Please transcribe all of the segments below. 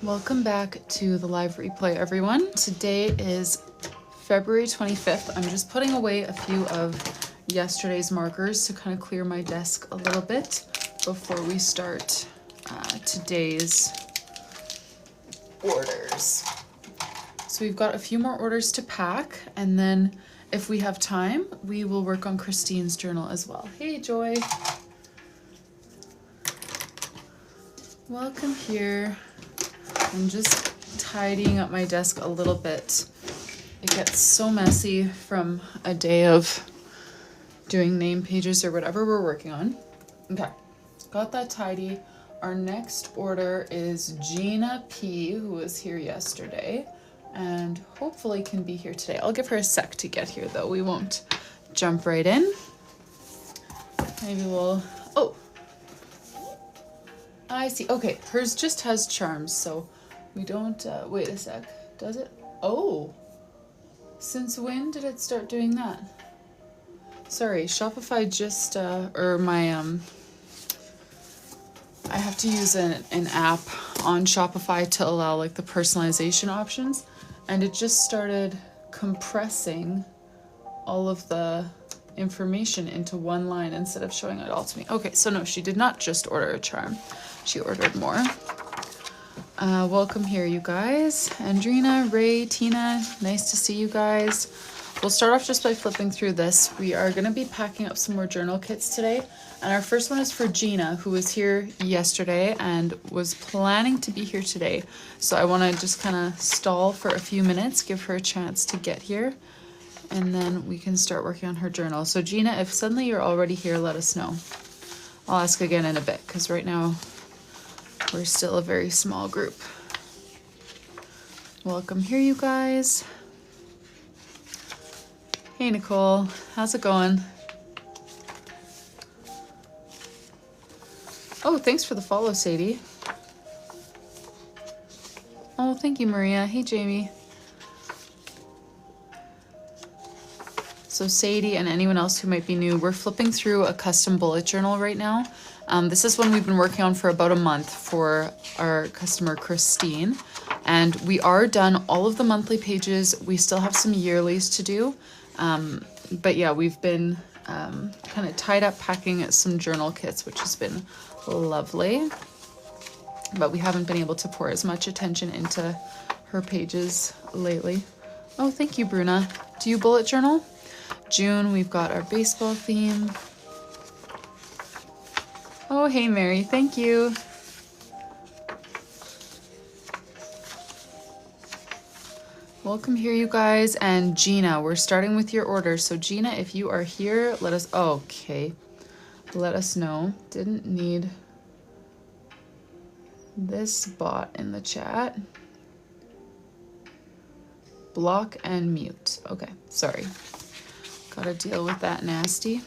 Welcome back to the live replay, everyone. Today is February 25th. I'm just putting away a few of yesterday's markers to kind of clear my desk a little bit before we start today's orders. So we've got a few more orders to pack, and then if we have time, we will work on Christine's journal as well. Hey, Joy. Welcome here. I'm just tidying up my desk a little bit. It gets so messy from a day of doing name pages or whatever we're working on. Okay, got that tidy. Our next order is Gina P, who was here yesterday and hopefully can be here today. I'll give her a sec to get here though. We won't jump right in. Maybe we'll, oh, I see. Okay, hers just has charms, so we don't, wait a sec, does it? Oh, since when did it start doing that? Sorry, Shopify just, or my, I have to use an app on Shopify to allow like the personalization options, and it just started compressing all of the information into one line instead of showing it all to me. Okay, so no, she did not just order a charm. She ordered more. Welcome here, you guys. Andrina, Ray, Tina, nice to see you guys. We'll start off just by flipping through this. We are going to be packing up some more journal kits today. And our first one is for Gina, who was here yesterday and was planning to be here today. So I want to just kind of stall for a few minutes, give her a chance to get here, and then we can start working on her journal. So Gina, if suddenly you're already here, let us know. I'll ask again in a bit, because right now we're still a very small group. Welcome here, you guys. Hey, Nicole. How's it going? Oh, thanks for the follow, Sadie. Oh, thank you, Maria. Hey, Jamie. So Sadie and anyone else who might be new, we're flipping through a custom bullet journal right now. This is one we've been working on for about a month for our customer, Christine. And we are done all of the monthly pages. We still have some yearlies to do. But yeah, we've been kind of tied up packing some journal kits, which has been lovely. But we haven't been able to pour as much attention into her pages lately. Oh, thank you, Bruna. Do you bullet journal? June, we've got our baseball theme. Oh, hey, Mary, thank you. Welcome here, you guys. And Gina, we're starting with your order. So Gina, if you are here, let us, oh, okay. Let us know. Didn't need this bot in the chat. Block and mute. Okay, sorry. Gotta deal with that nasty.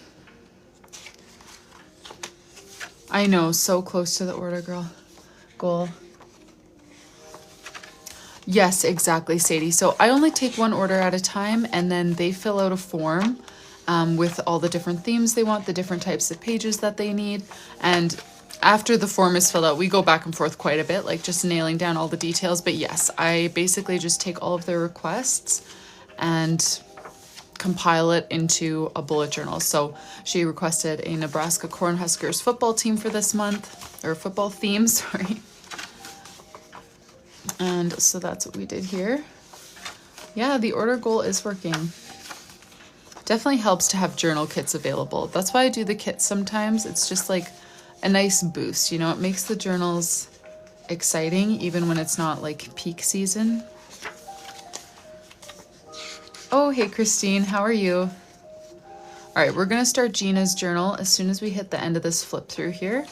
I know, so close to the order goal. Yes, exactly, Sadie. So I only take one order at a time, and then they fill out a form with all the different themes they want, the different types of pages that they need. And after the form is filled out, we go back and forth quite a bit, like just nailing down all the details. But yes, I basically just take all of their requests and compile it into a bullet journal. So she requested a Nebraska Cornhuskers football team for this month, or football theme, sorry. And so that's what we did here. Yeah, the order goal is working. Definitely helps to have journal kits available. That's why I do the kits sometimes. It's just like a nice boost, you know, it makes the journals exciting even when it's not like peak season. Oh, hey, Christine, how are you? All right, we're gonna start Gina's journal as soon as we hit the end of this flip through here.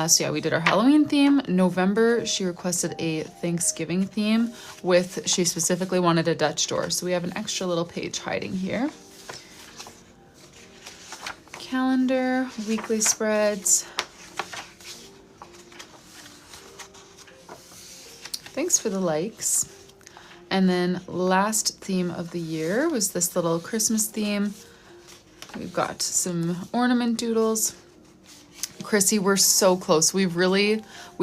So yeah, we did our Halloween theme. November, she requested a Thanksgiving theme with, she specifically wanted a Dutch door. So we have an extra little page hiding here. Calendar, weekly spreads. Thanks for the likes. And then last theme of the year was this little Christmas theme. We've got some ornament doodles. Chrissy, we're so close. We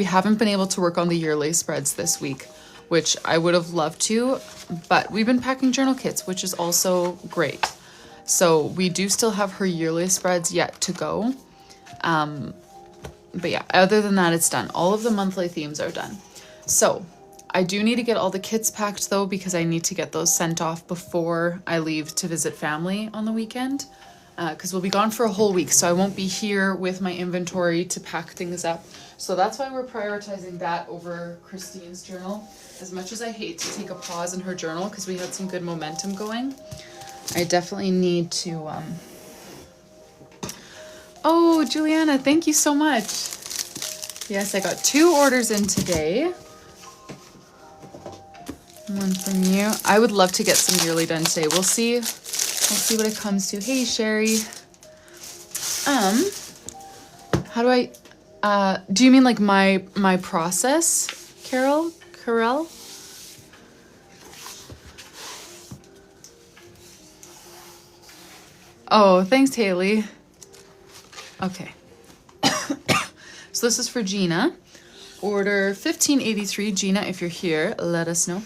haven't been able to work on the yearly spreads this week, which I would have loved to, but we've been packing journal kits, which is also great. So we do still have her yearly spreads yet to go. But yeah, other than that, it's done. All of the monthly themes are done. So I do need to get all the kits packed though, because I need to get those sent off before I leave to visit family on the weekend. Because we'll be gone for a whole week, so I won't be here with my inventory to pack things up. So that's why we're prioritizing that over Christine's journal. As much as I hate to take a pause in her journal because we had some good momentum going, I definitely need to... Oh, Juliana, thank you so much. Yes, I got 2 orders in today. One from you. I would love to get some yearly done today. We'll see. We'll see what it comes to. Hey, Sherry. How do I... do you mean like my process, Carol? Oh, thanks, Haley. Okay. So this is for Gina. Order 1583. Gina, if you're here, let us know.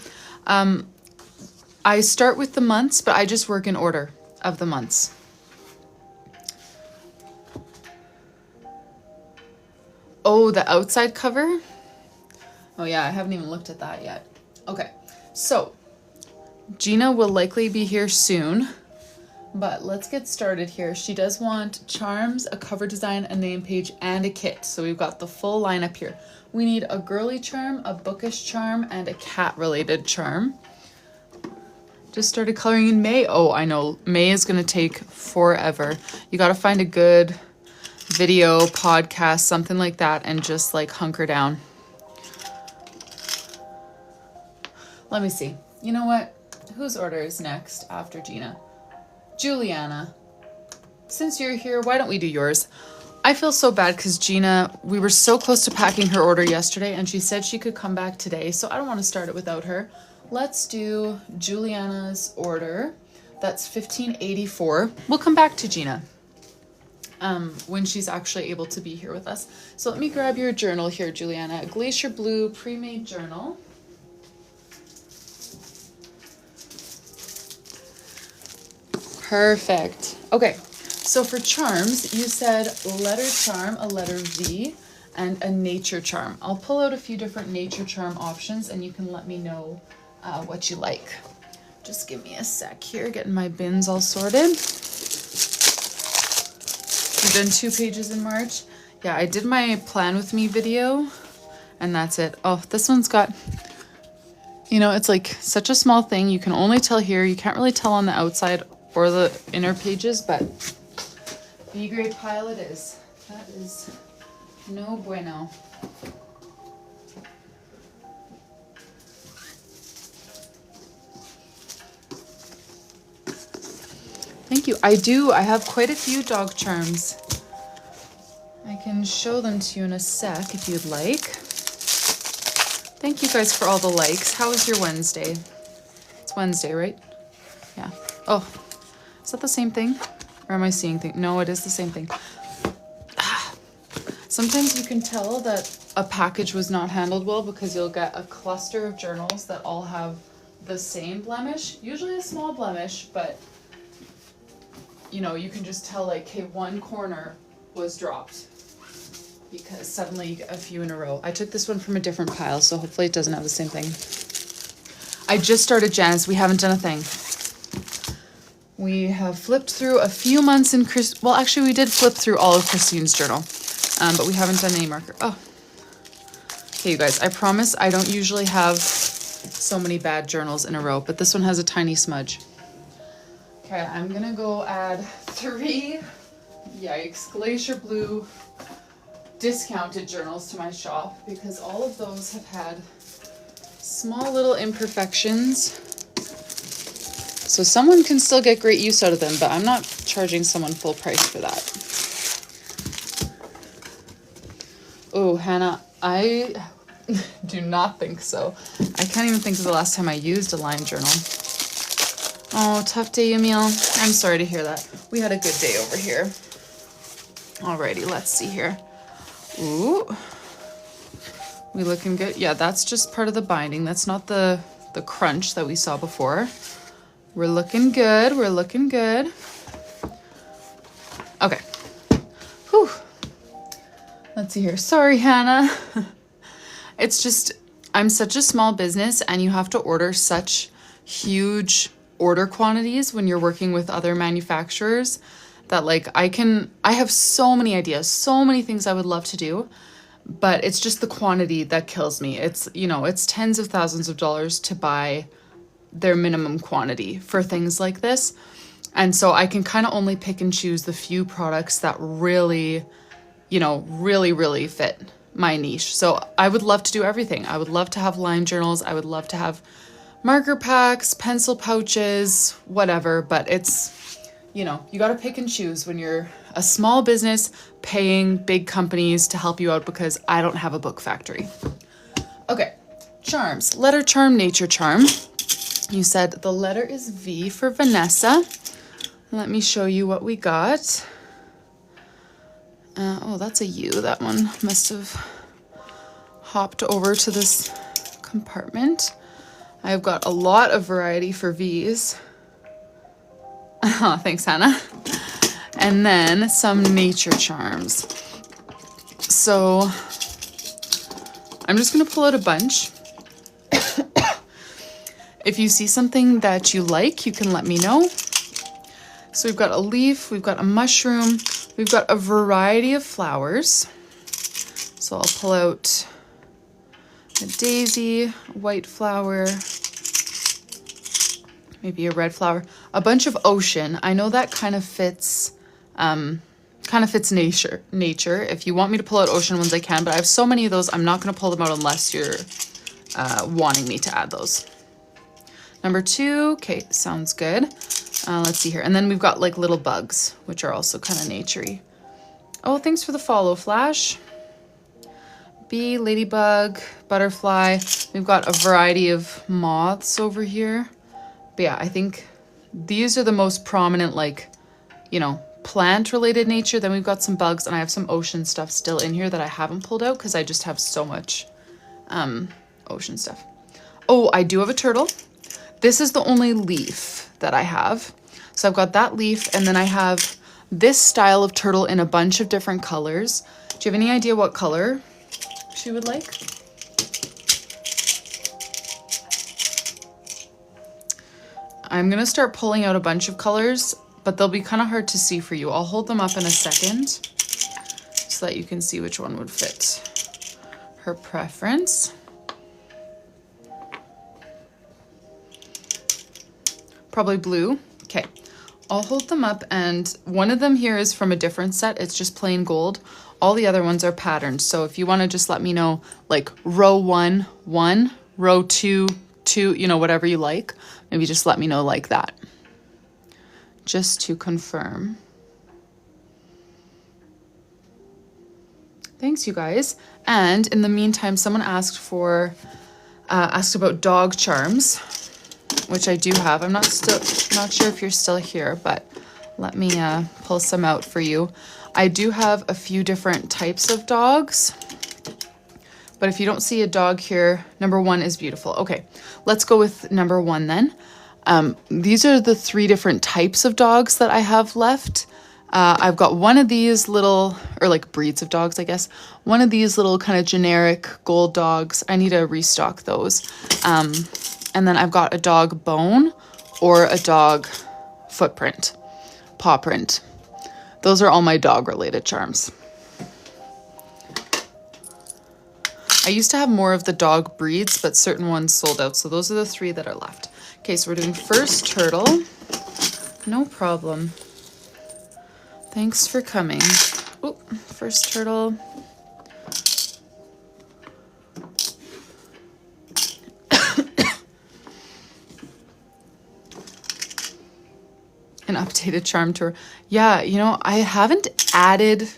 I start with the months, but I just work in order of the months. Oh, the outside cover? Oh yeah, I haven't even looked at that yet. Okay, so Gina will likely be here soon. But let's get started here. She does want charms, a cover design, a name page, and a kit. So we've got the full lineup here. We need a girly charm, a bookish charm, and a cat-related charm. Just started coloring in May. Oh, I know. May is going to take forever. You got to find a good video, podcast, something like that, and just like hunker down. Let me see. You know what? Whose order is next after Gina? Juliana, since you're here, why don't we do yours? I feel so bad because Gina, we were so close to packing her order yesterday and she said she could come back today, so I don't want to start it without her. Let's do Juliana's order. That's 1584. We'll come back to Gina when she's actually able to be here with us. So let me grab your journal here, Juliana. Glacier Blue pre-made journal. Perfect. Okay, so for charms, you said letter charm, a letter V, and a nature charm. I'll pull out a few different nature charm options and you can let me know what you like. Just give me a sec here, getting my bins all sorted. You've done 2 pages in March. Yeah, I did my plan with me video and that's it. Oh, this one's got, you know, it's like such a small thing. You can only tell here. You can't really tell on the outside or the inner pages, but B-grade pile it is. That is no bueno. Thank you. I have quite a few dog charms. I can show them to you in a sec if you'd like. Thank you guys for all the likes. How was your Wednesday? It's Wednesday, right? Yeah. Oh. Is that the same thing? Or am I seeing things? No, it is the same thing. Sometimes you can tell that a package was not handled well because you'll get a cluster of journals that all have the same blemish. Usually a small blemish, but you know, you can just tell like, hey, one corner was dropped because suddenly you get a few in a row. I took this one from a different pile, so hopefully it doesn't have the same thing. I just started Janice. We haven't done a thing. We have flipped through a few months in well, actually we did flip through all of Christine's journal, but we haven't done any marker. Oh, okay, you guys, I promise I don't usually have so many bad journals in a row, but this one has a tiny smudge. Okay, I'm gonna go add 3, yikes, Glacier Blue discounted journals to my shop because all of those have had small little imperfections. So someone can still get great use out of them, but I'm not charging someone full price for that. Oh, Hannah, I do not think so. I can't even think of the last time I used a line journal. Oh, tough day, Emil. I'm sorry to hear that. We had a good day over here. Alrighty, let's see here. out. We looking good? Yeah, that's just part of the binding. That's not the crunch that we saw before. We're looking good. We're looking good. Okay. Whew. Let's see here. Sorry, Hannah. It's just, I'm such a small business and you have to order such huge order quantities when you're working with other manufacturers that like I have so many ideas, so many things I would love to do, but it's just the quantity that kills me. It's, you know, it's tens of thousands of dollars to buy their minimum quantity for things like this. And so I can kind of only pick and choose the few products that really, you know, really fit my niche. So I would love to do everything. I would love to have line journals. I would love to have marker packs, pencil pouches, whatever. But it's, you know, you got to pick and choose when you're a small business paying big companies to help you out because I don't have a book factory. Okay, charms. Letter charm, nature charm. You said the letter is V for Vanessa. Let me show you what we got. Oh, that's a U. That one must have hopped over to this compartment. I've got a lot of variety for V's. Oh, thanks, Hannah. And then some nature charms. So I'm just going to pull out a bunch. If you see something that you like, you can let me know. So we've got a leaf, we've got a mushroom, we've got a variety of flowers. So I'll pull out a daisy, a white flower, maybe a red flower, a bunch of ocean. I know that kind of fits nature. If you want me to pull out ocean ones, I can, but I have so many of those, I'm not going to pull them out unless you're wanting me to add those. Number 2, okay, sounds good. Let's see here. And then we've got like little bugs, which are also kind of naturey. Oh, thanks for the follow, Flash. Bee, ladybug, butterfly. We've got a variety of moths over here. But yeah, I think these are the most prominent, like, you know, plant-related nature. Then we've got some bugs, and I have some ocean stuff still in here that I haven't pulled out because I just have so much ocean stuff. Oh, I do have a turtle. This is the only leaf that I have. So I've got that leaf, and then I have this style of turtle in a bunch of different colors. Do you have any idea what color she would like? I'm gonna start pulling out a bunch of colors, but they'll be kind of hard to see for you. I'll hold them up in a second so that you can see which one would fit her preference. Probably blue. Okay, I'll hold them up, and one of them here is from a different set. It's just plain gold. All the other ones are patterned. So if you want to just let me know, like row 1, 1, row 2, 2, you know, whatever you like, maybe just let me know like that. Just to confirm. Thanks, you guys. And in the meantime, someone asked about dog charms, which I do have. I'm not sure if you're still here, but let me pull some out for you. I do have a few different types of dogs, but if you don't see a dog here, number 1 is beautiful. Okay, let's go with number 1 then. These are the 3 different types of dogs that I have left. I've got one of these little, or like breeds of dogs, I guess. One of these little kind of generic gold dogs. I need to restock those. And then I've got a dog bone or a dog footprint, paw print. Those are all my dog related charms. I used to have more of the dog breeds, but certain ones sold out. So those are the 3 that are left. Okay, so we're doing first turtle. No problem. Thanks for coming. Oh, first turtle. An updated charm tour. Yeah, you know, I haven't added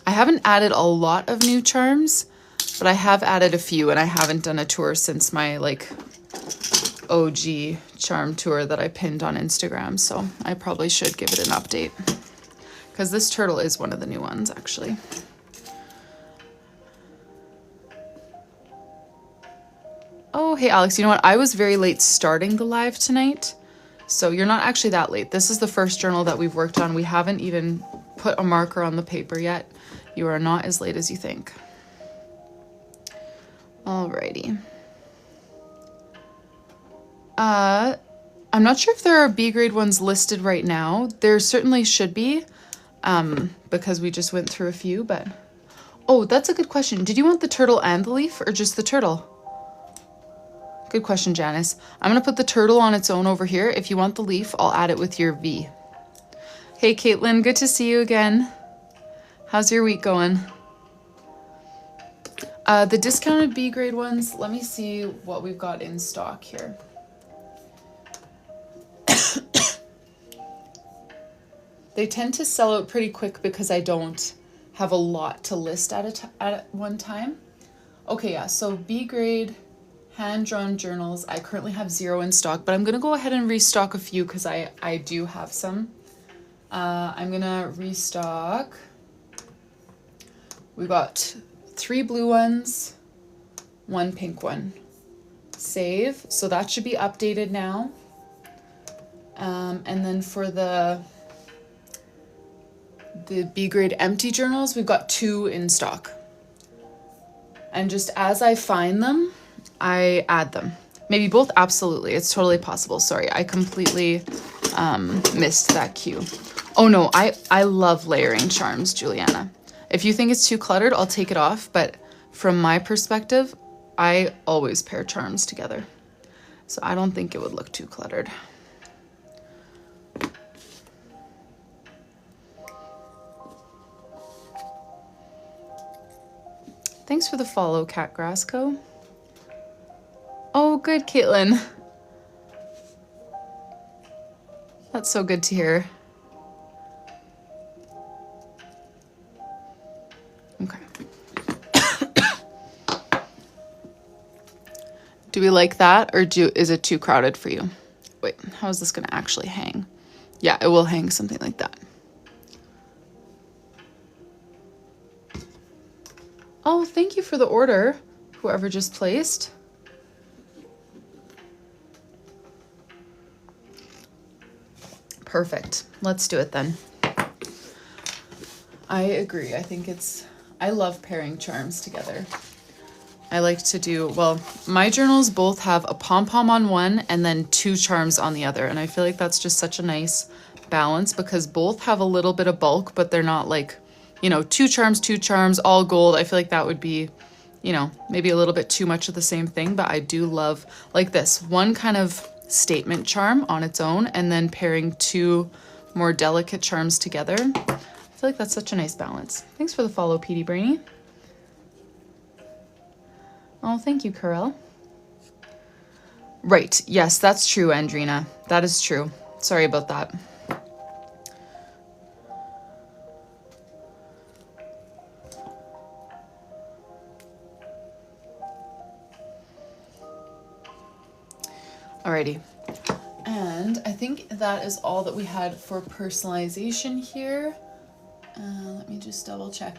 a lot of new charms, but I have added a few, and I haven't done a tour since my like OG charm tour that I pinned on Instagram. So I probably should give it an update because this turtle is one of the new ones actually. hey Alex, you know what? I was very late starting the live tonight. So you're not actually that late. This is the first journal that we've worked on. We haven't even put a marker on the paper yet. You are not as late as you think. Alrighty. I'm not sure if there are B grade ones listed right now. There certainly should be, because we just went through a few, but... Oh, that's a good question. Did you want the turtle and the leaf, or just the turtle? Good question, Janice. I'm going to put the turtle on its own over here. If you want the leaf, I'll add it with your V. Hey, Caitlin, good to see you again. How's your week going? The discounted B grade ones, let me see what we've got in stock here. They tend to sell out pretty quick because I don't have a lot to list at one time. Okay, yeah, so B grade hand-drawn journals, I currently have 0 in stock, but I'm gonna go ahead and restock a few because I do have some. I'm gonna restock. We got 3 blue ones, 1 pink one. Save, so that should be updated now. And then for the B grade empty journals, we've got 2 in stock. And just as I find them, I add them. Maybe both, absolutely. It's totally possible. Sorry, I completely missed that cue. Oh no, I love layering charms, Juliana. If you think it's too cluttered, I'll take it off. But from my perspective, I always pair charms together. So I don't think it would look too cluttered. Thanks for the follow, Cat Grassco. Oh, good, Caitlin. That's so good to hear. Okay. Do we like that, or is it too crowded for you? Wait, how is this going to actually hang? Yeah, it will hang something like that. Oh, thank you for the order, whoever just placed. Perfect. Let's do it then. I agree. I think I love pairing charms together. I like to do, well, my journals both have a pom-pom on one and then 2 charms on the other. And I feel like that's just such a nice balance because both have a little bit of bulk, but they're not like, you know, 2 charms, all gold. I feel like that would be, you know, maybe a little bit too much of the same thing, but I do love like this one kind of statement charm on its own and then pairing 2 more delicate charms together. I feel like that's such a nice balance. Thanks for the follow, Petey Brainy. Oh, thank you, Carell. Right. Yes, that's true, Andrina. That is true. Sorry about that. Alrighty. And I think that is all that we had for personalization here. Let me just double check.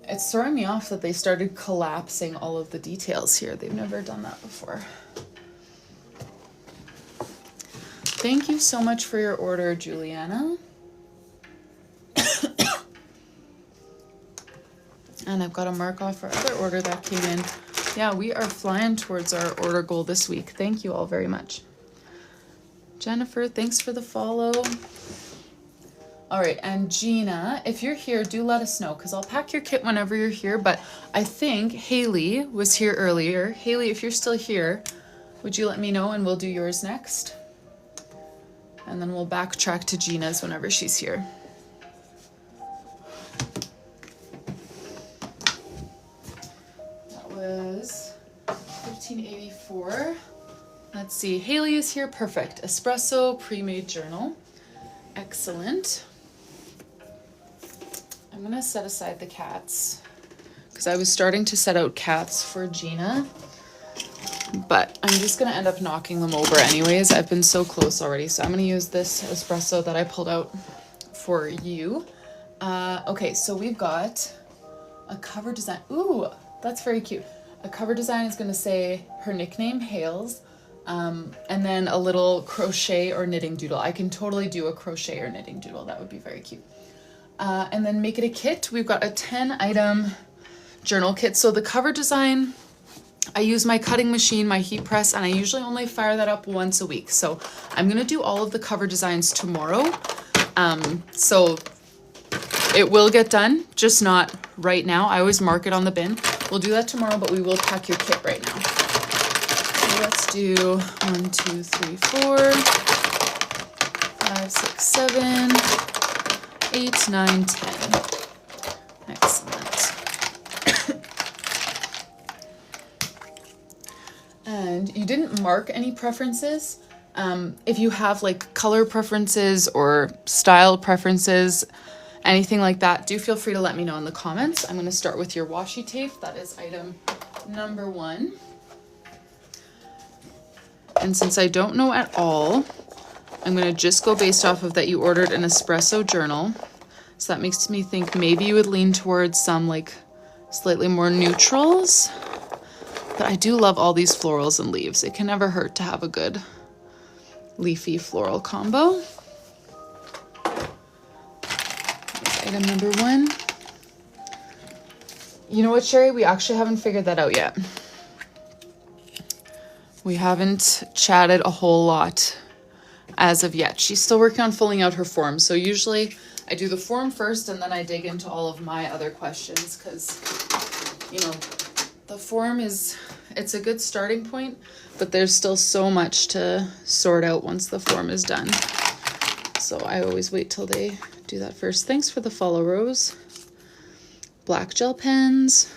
It's throwing me off that they started collapsing all of the details here. They've never done that before. Thank you so much for your order, Juliana. And I've got to mark off our other order that came in. Yeah, we are flying towards our order goal this week. Thank you all very much. Jennifer, thanks for the follow. All right, and Gina, if you're here, do let us know because I'll pack your kit whenever you're here. But I think Haley was here earlier. Haley, if you're still here, would you let me know and we'll do yours next? And then we'll backtrack to Gina's whenever she's here. That was 1584. Let's see, Haley is here, perfect. Espresso pre-made journal, excellent. I'm gonna set aside the cats because I was starting to set out cats for Gina, but I'm just gonna end up knocking them over anyways. I've been so close already, so I'm gonna use this espresso that I pulled out for you. Okay, so we've got a cover design. Ooh, that's very cute. The cover design is going to say her nickname, Hales, and then a little crochet or knitting doodle. I can totally do a crochet or knitting doodle. That would be very cute. And then make it a kit. We've got a 10-item journal kit. So the cover design, I use my cutting machine, my heat press, and I usually only fire that up once a week. So I'm going to do all of the cover designs tomorrow. So it will get done, just not right now. I always mark it on the bin. We'll do that tomorrow, but we will pack your kit right now. So let's do 1, 2, 3, 4, 5, 6, 7, 8, 9, 10. Excellent. And you didn't mark any preferences. If you have like color preferences or style preferences, anything like that, do feel free to let me know in the comments. I'm going to start with your washi tape. That is item number 1. And since I don't know at all, I'm going to just go based off of that you ordered an espresso journal. So that makes me think maybe you would lean towards some like slightly more neutrals. But I do love all these florals and leaves. It can never hurt to have a good leafy floral combo. Item number 1. You know what, Sherry? We actually haven't figured that out yet. We haven't chatted a whole lot as of yet. She's still working on filling out her form. So usually I do the form first and then I dig into all of my other questions because, you know, the form it's a good starting point, but there's still so much to sort out once the form is done. So I always wait till they do that first. Thanks for the follow, Rose. Black gel pens.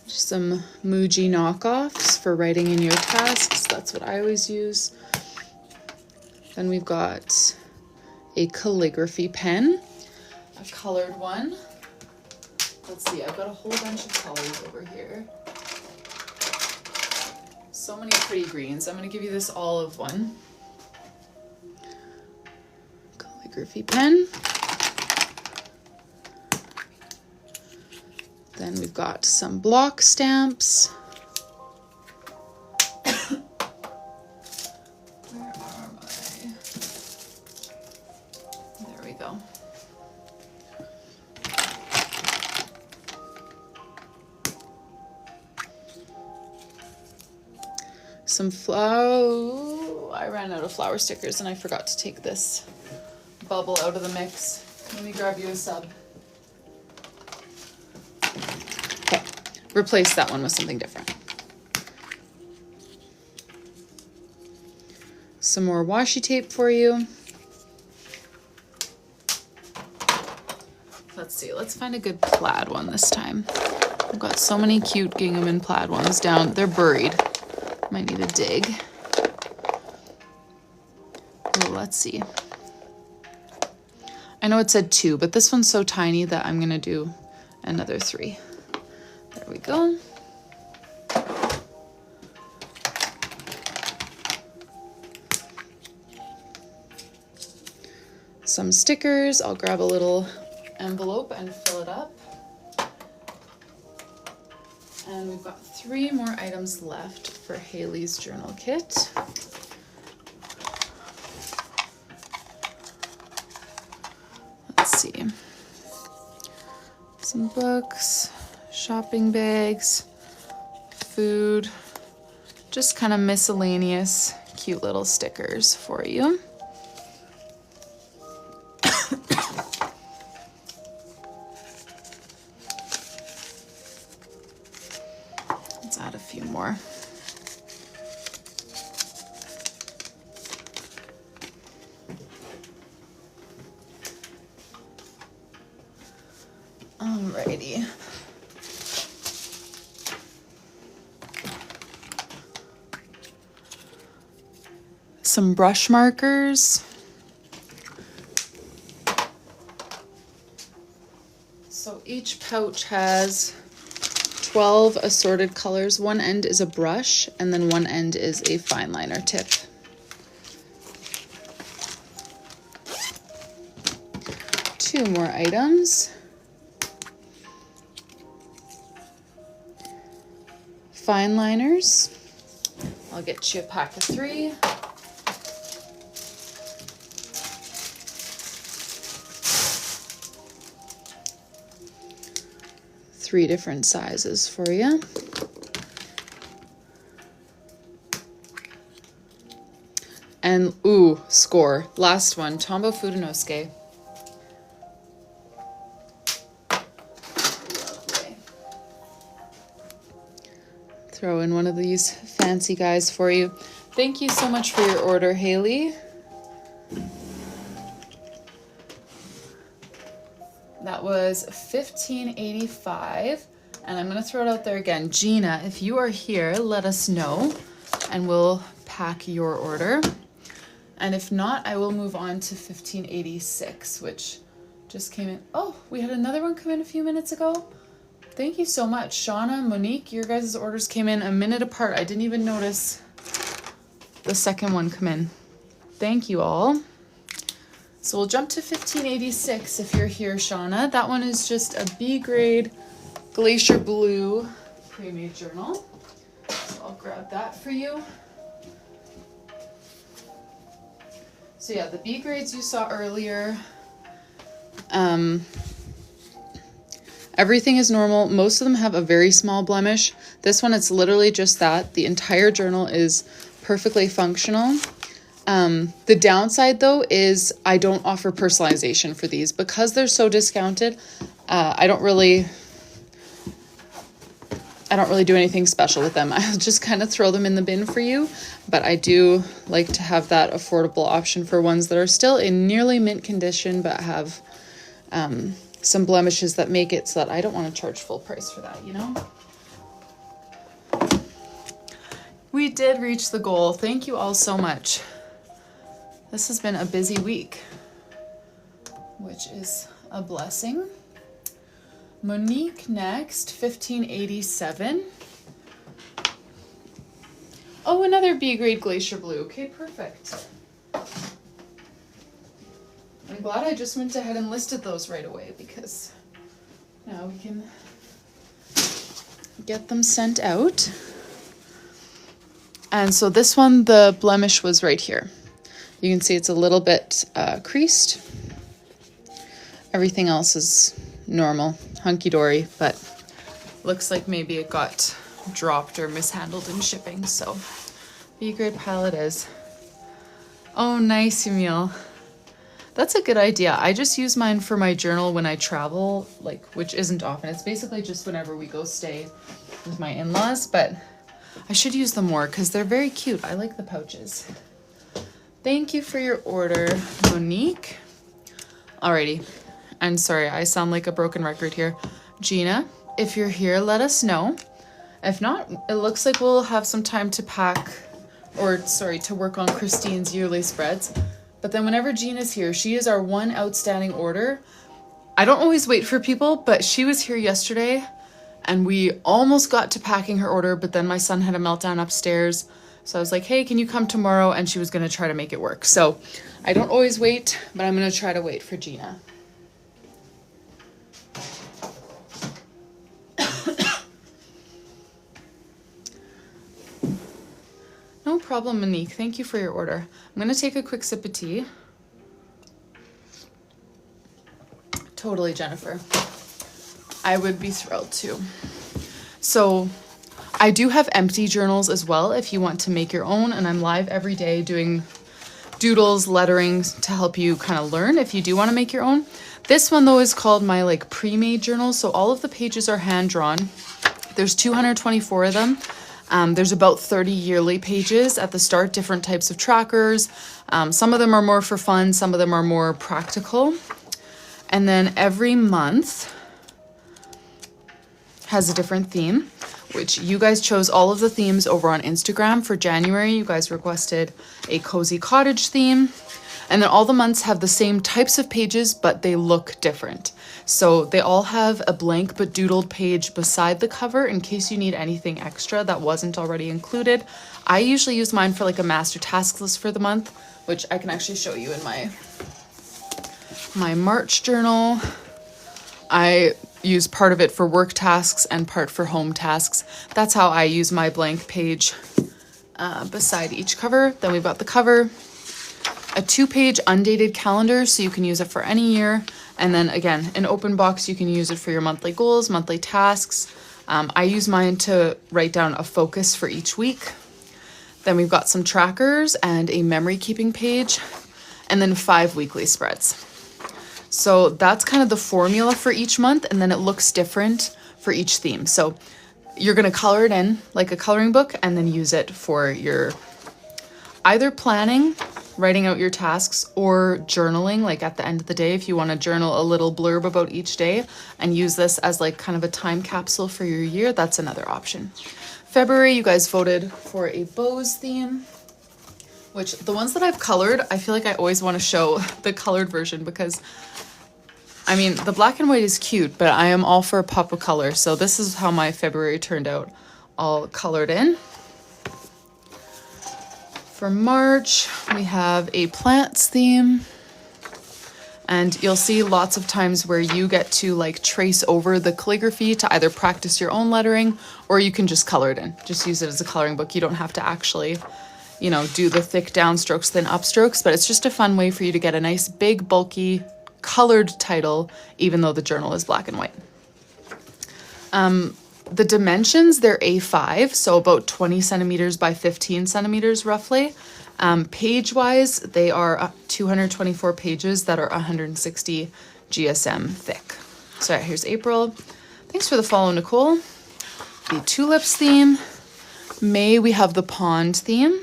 Just some Muji knockoffs for writing in your tasks. That's what I always use. Then we've got a calligraphy pen, a colored one. Let's see, I've got a whole bunch of colors over here. So many pretty greens. I'm going to give you this olive one. Calligraphy pen. Then we've got some block stamps. Where are my? There we go. Some I ran out of flower stickers and I forgot to take this bubble out of the mix. Let me grab you a sub. Okay, replace that one with something different. Some more washi tape for you. Let's see, let's find a good plaid one this time. I've got so many cute gingham and plaid ones down. They're buried. Might need a dig. Oh, let's see. I know it said 2, but this one's so tiny that I'm gonna do another 3. There we go. Some stickers. I'll grab a little envelope and fill it up. And we've got 3 more items left for Haley's journal kit. Let's see. Some books, shopping bags, food, just kind of miscellaneous cute little stickers for you. Let's add a few more. Alrighty. Some brush markers. So each pouch has 12 assorted colors. One end is a brush and then one end is a fine liner tip. 2 more items. Fine liners. I'll get you a pack of 3. Three different sizes for you. And ooh, score. Last one, Tombow Fudenosuke. Throw in one of these fancy guys for you. Thank you so much for your order, Haley. That was $15.85, and I'm gonna throw it out there again. Gina, if you are here, let us know, and we'll pack your order. And if not, I will move on to $15.86, which just came in. Oh, we had another one come in a few minutes ago. Thank you so much. Shauna, Monique, your guys' orders came in a minute apart. I didn't even notice the second one come in. Thank you all. So we'll jump to $15.86 if you're here, Shauna. That one is just a B grade Glacier Blue pre-made journal. So I'll grab that for you. So yeah, the B grades you saw earlier. Everything is normal. Most of them have a very small blemish. This one, it's literally just that. The entire journal is perfectly functional. The downside though is I don't offer personalization for these because they're so discounted. I don't really do anything special with them. I'll just kind of throw them in the bin for you, but I do like to have that affordable option for ones that are still in nearly mint condition but have some blemishes that make it so that I don't want to charge full price for that, you know? We did reach the goal. Thank you all so much. This has been a busy week, which is a blessing. Monique next, $15.87. Oh, another B grade Glacier Blue. Okay, perfect. I'm glad I just went ahead and listed those right away because now we can get them sent out. And so this one, the blemish was right here. You can see it's a little bit creased. Everything else is normal, hunky-dory, but looks like maybe it got dropped or mishandled in shipping. So B-grade pile it is. Oh, nice, Emil. That's a good idea. I just use mine for my journal when I travel, like, which isn't often. It's basically just whenever we go stay with my in-laws, but I should use them more because they're very cute. I like the pouches. Thank you for your order, Monique. Alrighty. And sorry, I sound like a broken record here. Gina, if you're here, let us know. If not, it looks like we'll have some time to pack, or sorry, to work on Christine's yearly spreads. But then whenever Gina's here, she is our one outstanding order. I don't always wait for people, but she was here yesterday and we almost got to packing her order, but then my son had a meltdown upstairs. So I was like, hey, can you come tomorrow? And she was gonna try to make it work. So I don't always wait, but I'm gonna try to wait for Gina. No problem, Monique. Thank you for your order. I'm gonna take a quick sip of tea. Totally, Jennifer. I would be thrilled too. So I do have empty journals as well if you want to make your own, and I'm live every day doing doodles, lettering to help you kind of learn if you do want to make your own. This one though is called my like pre-made journal. So all of the pages are hand drawn. There's 224 of them. There's about 30 yearly pages at the start, different types of trackers. Some of them are more for fun, some of them are more practical. And then every month has a different theme, which you guys chose all of the themes over on Instagram. For January, you guys requested a cozy cottage theme. And then all the months have the same types of pages, but they look different. So they all have a blank but doodled page beside the cover in case you need anything extra that wasn't already included. I usually use mine for like a master task list for the month, which I can actually show you in my My March journal, I use part of it for work tasks and part for home tasks. That's how I use my blank page beside each cover. Then we've got the cover, a 2-page undated calendar, so you can use it for any year. And then again, an open box, you can use it for your monthly goals, monthly tasks. I use mine to write down a focus for each week. Then we've got some trackers and a memory keeping page, and then 5 weekly spreads. So that's kind of the formula for each month, and then it looks different for each theme. So you're gonna color it in like a coloring book and then use it for your either planning, writing out your tasks, or journaling, like at the end of the day, if you wanna journal a little blurb about each day and use this as like kind of a time capsule for your year, that's another option. February, you guys voted for a bows theme, which the ones that I've colored, I feel like I always wanna show the colored version because I mean, the black and white is cute, but I am all for a pop of color. So this is how my February turned out, all colored in. For March, we have a plants theme. And you'll see lots of times where you get to like trace over the calligraphy to either practice your own lettering, or you can just color it in. Just use it as a coloring book. You don't have to actually, you know, do the thick downstrokes, thin upstrokes, but it's just a fun way for you to get a nice, big, bulky, colored title, even though the journal is black and white. The dimensions, they're A5, so about 20 centimeters by 15 centimeters roughly. Page-wise, they are 224 pages that are 160 GSM thick. So here's April. Thanks for the follow, Nicole. The tulips theme. May, we have the pond theme.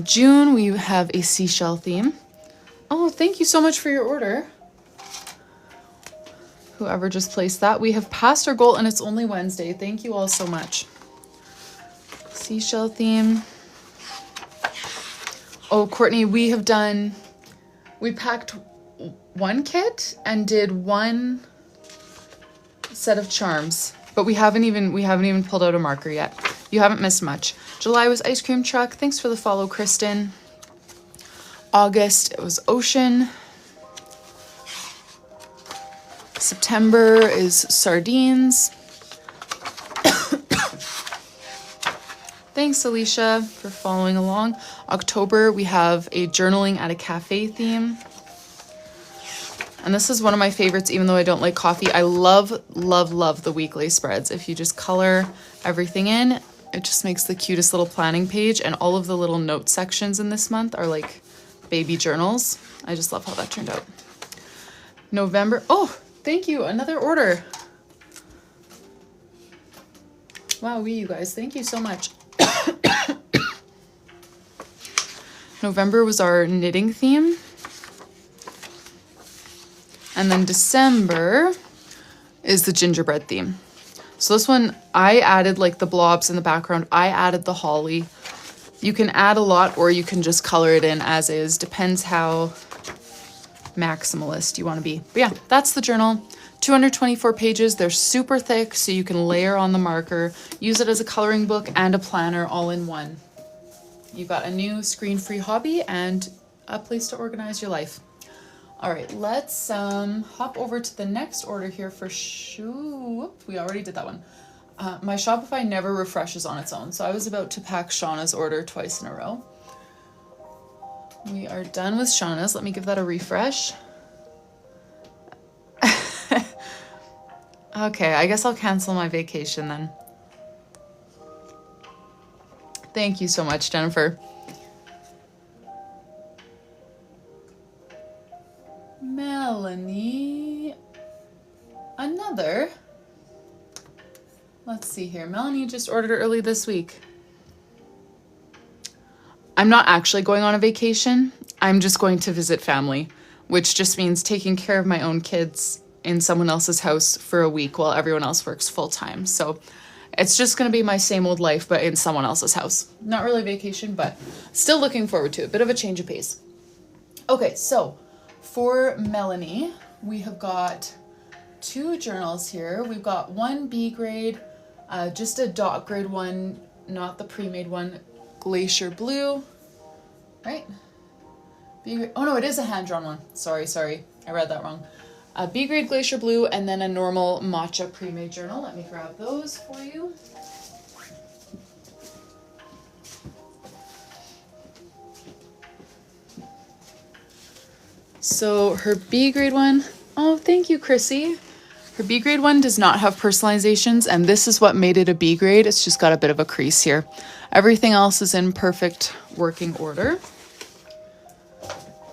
June, we have a seashell theme. Oh, thank you so much for your order. Whoever just placed that. We have passed our goal and it's only Wednesday. Thank you all so much. Seashell theme. Oh, Courtney, we packed one kit and did one set of charms, but we haven't even pulled out a marker yet. You haven't missed much. July was ice cream truck. Thanks for the follow, Kristen. August, it was ocean. September is sardines. Thanks, Alicia, for following along. October, we have a journaling at a cafe theme. And this is one of my favorites, even though I don't like coffee. I love, love, love the weekly spreads. If you just color everything in, it just makes the cutest little planning page. And all of the little note sections in this month are like baby journals. I just love how that turned out. November, oh, thank you, another order. Wow, you guys, thank you so much. November was our knitting theme. And then December is the gingerbread theme. So this one, I added like the blobs in the background. I added the holly. You can add a lot or you can just color it in as is. Depends how maximalist you want to be. But yeah, that's the journal. 224 pages. They're super thick, so you can layer on the marker, use it as a coloring book and a planner all in one. You've got a new screen-free hobby and a place to organize your life. All right, let's hop over to the next order here for we already did that one. My Shopify never refreshes on its own, so I was about to pack Shauna's order twice in a row. We are done with Shauna's. Let me give that a refresh. Okay, I guess I'll cancel my vacation then. Thank you so much, Jennifer. Melanie, another. Let's see here. Melanie just ordered early this week. I'm not actually going on a vacation. I'm just going to visit family, which just means taking care of my own kids in someone else's house for a week while everyone else works full time. So it's just going to be my same old life, but in someone else's house. Not really vacation, but still looking forward to it. Bit of a change of pace. Okay, so for Melanie, we have got 2 journals here. We've got one B grade, just a dot grade one, not the pre-made one, Glacier Blue, right? Oh no, it is a hand-drawn one. Sorry, I read that wrong. A B grade Glacier Blue and then a normal matcha pre-made journal. Let me grab those for you. So her B grade one, oh, thank you, Chrissy. Her B grade one does not have personalizations, and this is what made it a B grade. It's just got a bit of a crease here. Everything else is in perfect working order.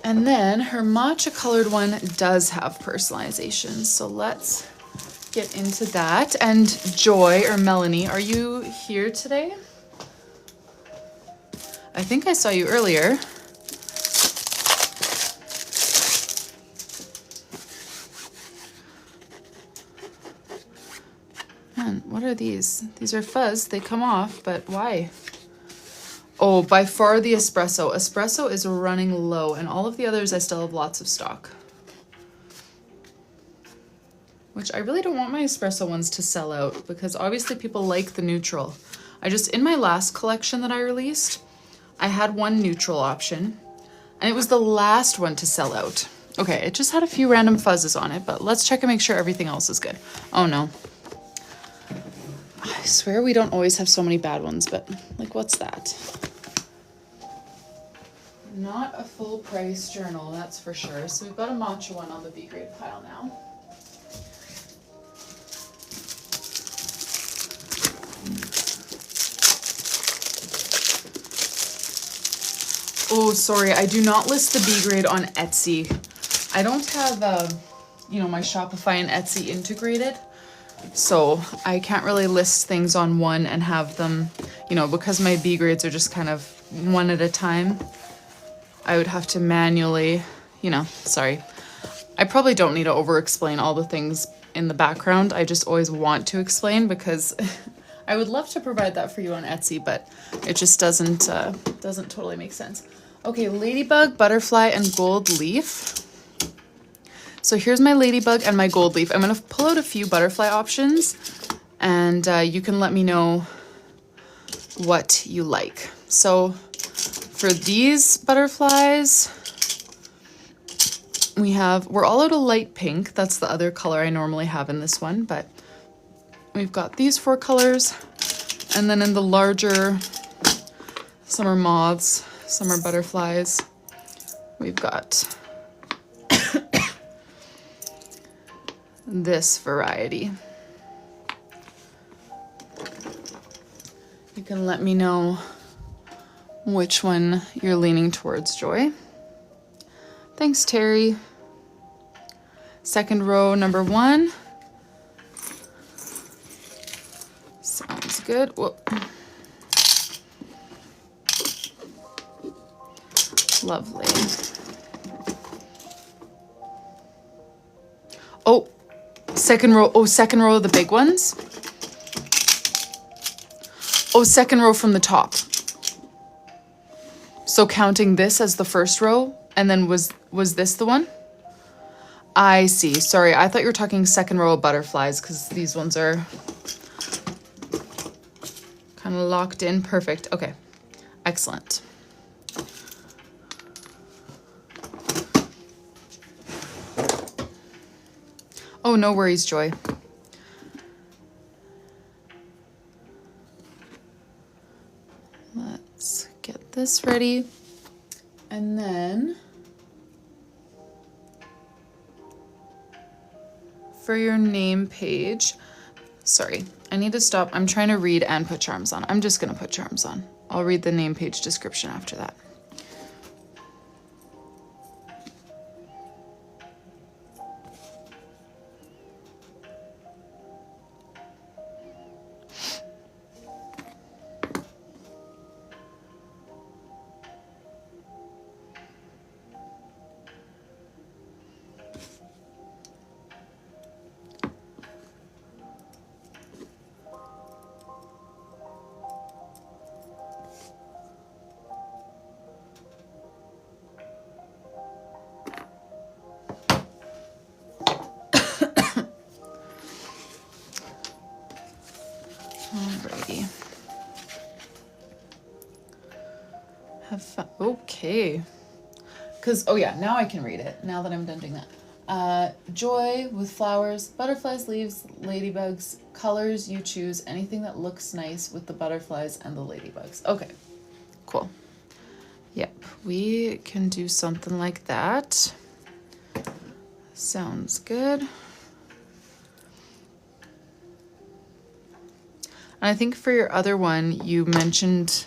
And then her matcha colored one does have personalizations. So let's get into that. And Joy or Melanie, are you here today? I think I saw you earlier. Man, what are these? These are fuzz. They come off, but why? Oh, by far the espresso. Espresso is running low, and all of the others I still have lots of stock. Which I really don't want my espresso ones to sell out, because obviously people like the neutral. In my last collection that I released, I had one neutral option, and it was the last one to sell out. Okay, it just had a few random fuzzes on it, but let's check and make sure everything else is good. Oh no. I swear we don't always have so many bad ones, but like, what's that? Not a full price journal, that's for sure. So we've got a matcha one on the B grade pile now. Oh, sorry, I do not list the B grade on Etsy. I don't have, my Shopify and Etsy integrated. So I can't really list things on one and have them, because my B grades are just kind of one at a time. I would have to manually, sorry. I probably don't need to over-explain all the things in the background. I just always want to explain because I would love to provide that for you on Etsy, but it just doesn't totally make sense. Okay, ladybug, butterfly, and gold leaf. So here's my ladybug and my gold leaf. I'm going to pull out a few butterfly options, and you can let me know what you like. So for these butterflies, we're all out of light pink. That's the other color I normally have in this one, but we've got these 4 colors. And then in the larger, some are moths, some are butterflies. We've got this variety. You can let me know which one you're leaning towards, Joy. Thanks, Terry. Second row, number 1. Sounds good. Whoa. Lovely. Oh, second row. Oh, second row of the big ones. Oh, second row from the top. So counting this as the first row, and then was this the one? I see. Sorry, I thought you were talking second row of butterflies because these ones are kind of locked in. Perfect. Okay. Excellent. Oh, no worries, Joy. Let's get this ready. And then for your name page, sorry, I need to stop. I'm trying to read and put charms on. I'm just going to put charms on. I'll read the name page description after that. Alrighty. Have fun. Okay. because, oh yeah, now I can read it, now that I'm done doing that. Joy with flowers, butterflies, leaves, ladybugs, colors you choose, anything that looks nice with the butterflies and the ladybugs. Okay, cool. Yep, we can do something like that. Sounds good. And I think for your other one, you mentioned,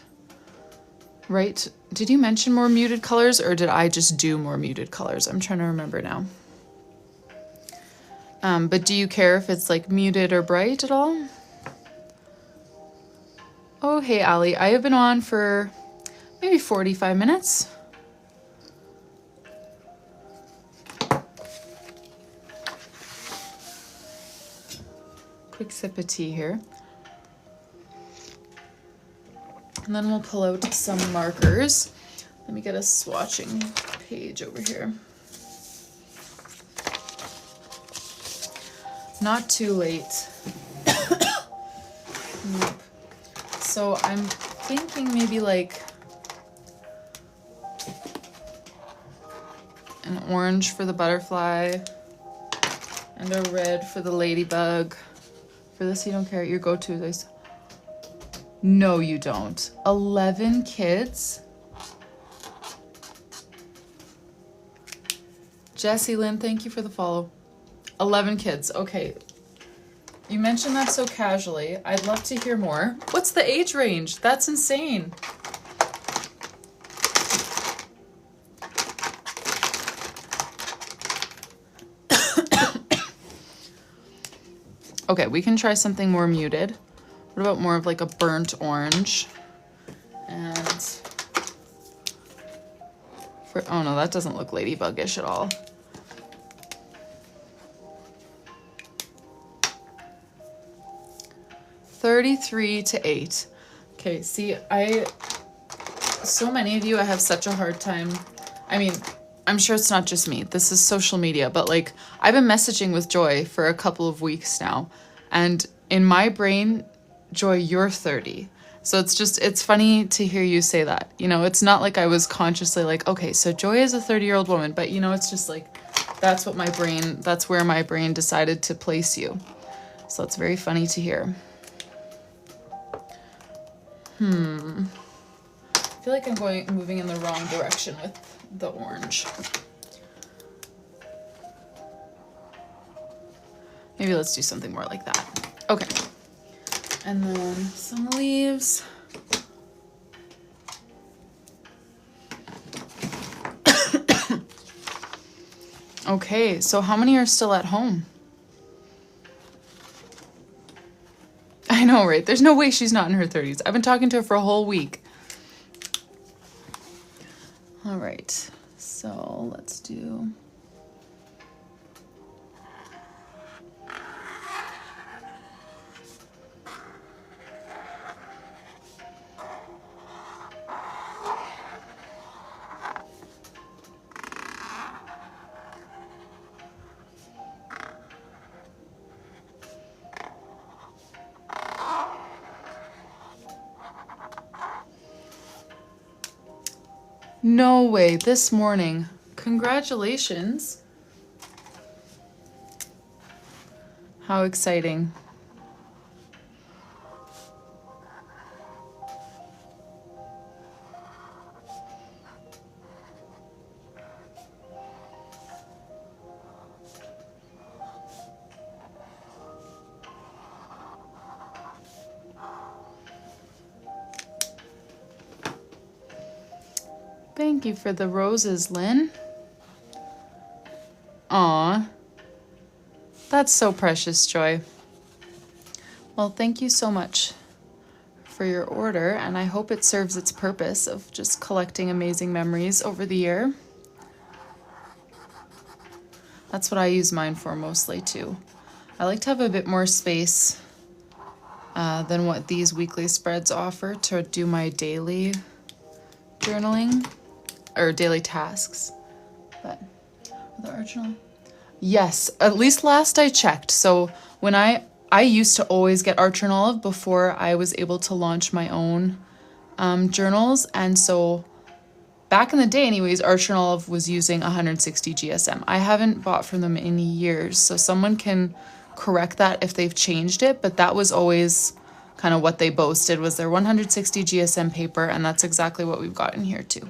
right? Did you mention more muted colors, or did I just do more muted colors? I'm trying to remember now. But do you care if it's like muted or bright at all? Oh, hey, Allie. I have been on for maybe 45 minutes. Quick sip of tea here. And then we'll pull out some markers. Let me get a swatching page over here. Not too late. Nope. So I'm thinking maybe like an orange for the butterfly and a red for the ladybug. For this, you don't care. Your go-to is. No, you don't. 11 kids. Jessie Lynn, thank you for the follow. 11 kids. Okay. You mentioned that so casually. I'd love to hear more. What's the age range? That's insane. Okay, we can try something more muted. What about more of like a burnt orange? And for, oh no, that doesn't look ladybug-ish at all. $33 to $8. Okay, see, so many of you, I have such a hard time. I mean, I'm sure it's not just me. This is social media, but like I've been messaging with Joy for a couple of weeks now, and in my brain, Joy, you're 30. So it's funny to hear you say that. You know, it's not like I was consciously like, okay, so Joy is a 30-year-old woman, but you know, it's just like, that's where my brain decided to place you. So it's very funny to hear. I feel like I'm moving in the wrong direction with the orange. Maybe let's do something more like that. Okay. And then some leaves. Okay, so how many are still at home? I know, right? There's no way she's not in her 30s. I've been talking to her for a whole week. All right, so let's do... No way, this morning. Congratulations. How exciting. Thank you for the roses, Lynn. Aw. That's so precious, Joy. Well, thank you so much for your order, and I hope it serves its purpose of just collecting amazing memories over the year. That's what I use mine for mostly, too. I like to have a bit more space than what these weekly spreads offer to do my daily journaling. Or daily tasks, but the art journal. Yes, at least last I checked. So when I used to always get Art Journal before I was able to launch my own journals, and so back in the day anyways, Archer and Olive was using 160 GSM. I haven't bought from them in years, so someone can correct that if they've changed it, but that was always kind of what they boasted, was their 160 GSM paper, and that's exactly what we've got in here too.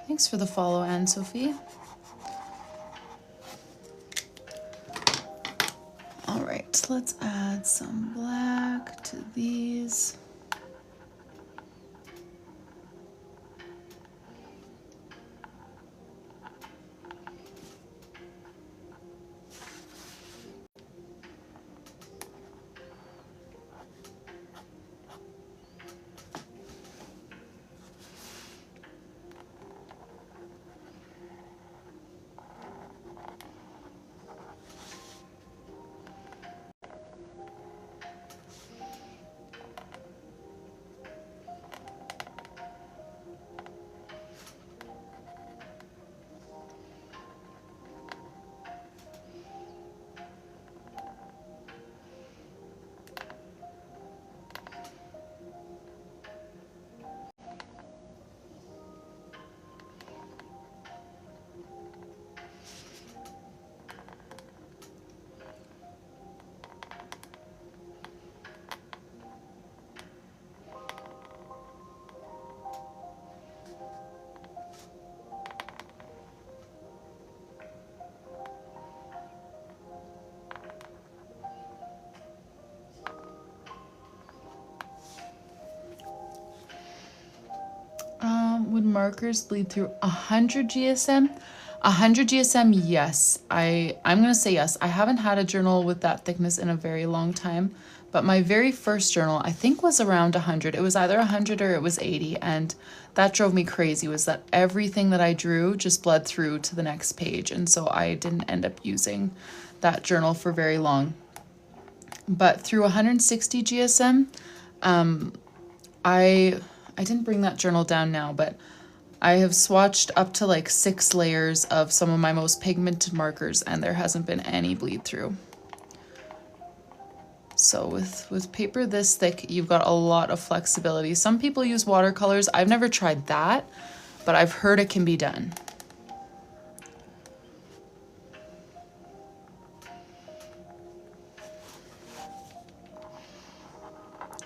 Thanks for the follow, Anne-Sophie. All right, let's add some black to these. Would markers bleed through 100 GSM? 100 GSM, yes. I'm gonna say yes. I haven't had a journal with that thickness in a very long time, but my very first journal I think was around 100. It was either 100 or it was 80, and that drove me crazy, was that everything that I drew just bled through to the next page, and so I didn't end up using that journal for very long. But through 160 GSM, I didn't bring that journal down now, but I have swatched up to like 6 layers of some of my most pigmented markers, and there hasn't been any bleed through. So with paper this thick, you've got a lot of flexibility. Some people use watercolors. I've never tried that, but I've heard it can be done.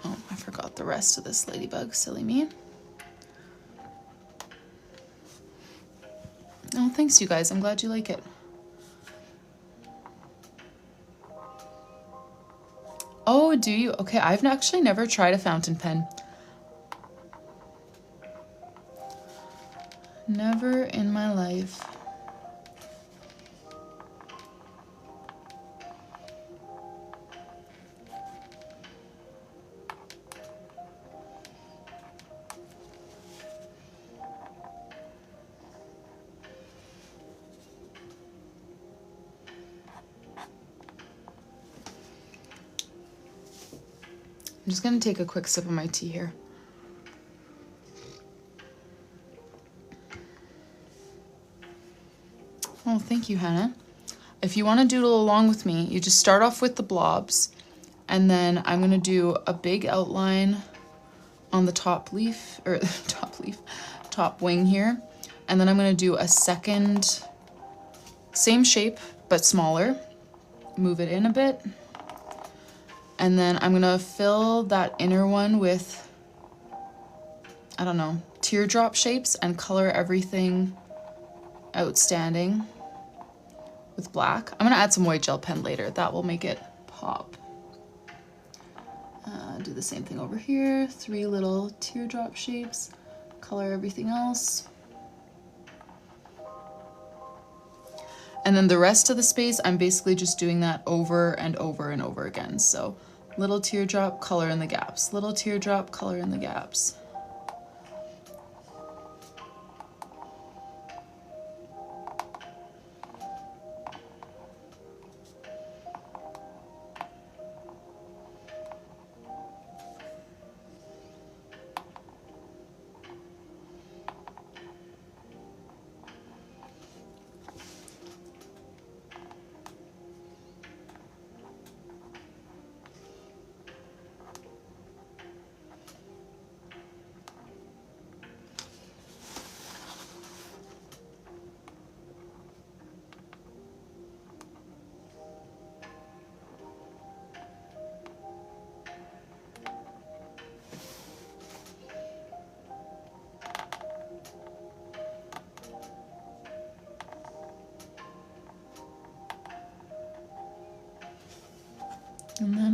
Oh, I forgot the rest of this ladybug, silly me. Oh, thanks you guys, I'm glad you like it. Oh, do you? Okay, I've actually never tried a fountain pen. Never in my life. I'm just gonna take a quick sip of my tea here. Oh, thank you, Hannah. If you want to doodle along with me, you just start off with the blobs, and then I'm gonna do a big outline on the top leaf, or top wing here, and then I'm gonna do a second, same shape but smaller, move it in a bit. And then I'm gonna fill that inner one with, I don't know, teardrop shapes, and color everything outstanding with black. I'm gonna add some white gel pen later. That will make it pop. Do the same thing over here. 3 little teardrop shapes. Color everything else. And then the rest of the space, I'm basically just doing that over and over and over again. So little teardrop, color in the gaps. Little teardrop, color in the gaps.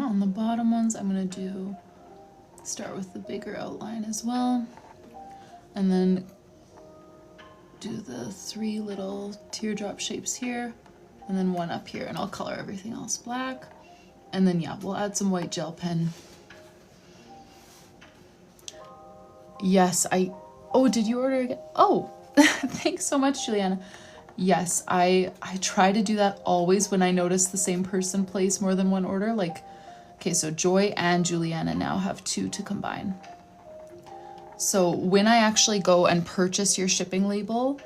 on the bottom ones, I'm gonna start with the bigger outline as well, and then do the 3 little teardrop shapes here, and then 1 up here, and I'll color everything else black. And then yeah, we'll add some white gel pen. Yes, oh, did you order again? Oh, thanks so much, Juliana. Yes, I try to do that always when I notice the same person place more than one order. Like, okay, so Joy and Juliana now have 2 to combine. So when I actually go and purchase your shipping label,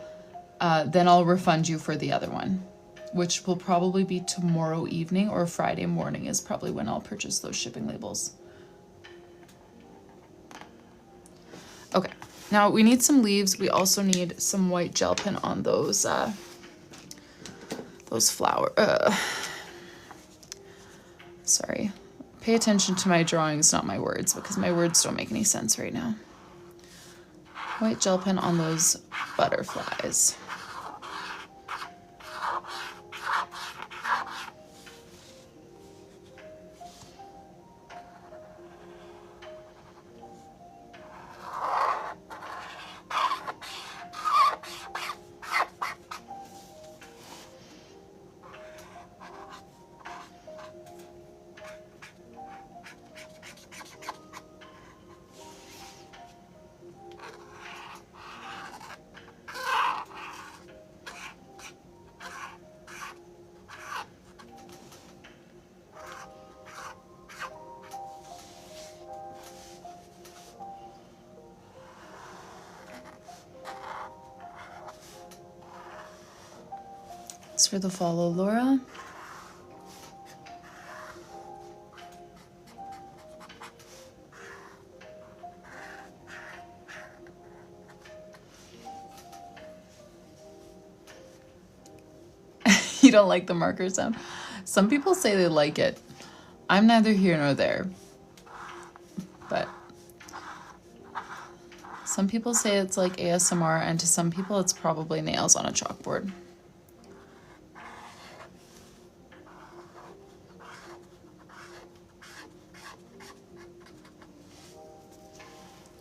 then I'll refund you for the other one, which will probably be tomorrow evening or Friday morning is probably when I'll purchase those shipping labels. Okay, now we need some leaves. We also need some white gel pen on those sorry. Pay attention to my drawings, not my words, because my words don't make any sense right now. White gel pen on those butterflies. For the follow Laura. You don't like the marker sound? Some people say they like it. I'm neither here nor there. But some people say it's like ASMR, and to some people it's probably nails on a chalkboard.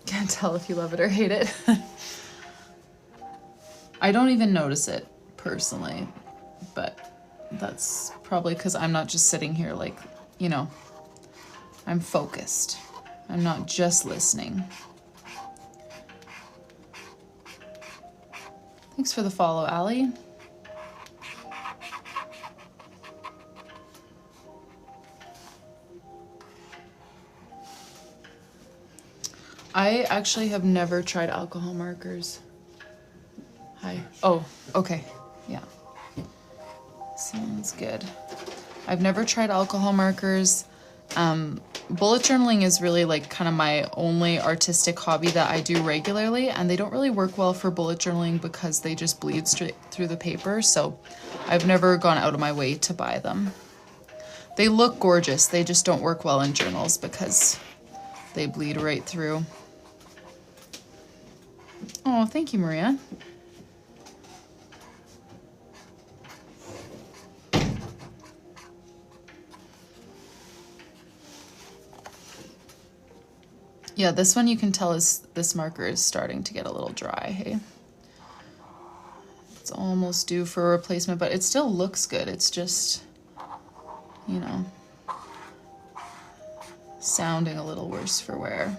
Can't tell if you love it or hate it. I don't even notice it personally, but that's probably because I'm not just sitting here like, you know, I'm focused. I'm not just listening. Thanks for the follow, Allie. I actually have never tried alcohol markers. Hi. Oh, okay. Yeah. Sounds good. I've never tried alcohol markers. Bullet journaling is really like kind of my only artistic hobby that I do regularly, and they don't really work well for bullet journaling because they just bleed straight through the paper, so I've never gone out of my way to buy them. They look gorgeous, they just don't work well in journals because they bleed right through. Oh, thank you, Maria. Yeah, this one you can tell this marker is starting to get a little dry, hey? It's almost due for a replacement, but it still looks good. It's just, you know, sounding a little worse for wear.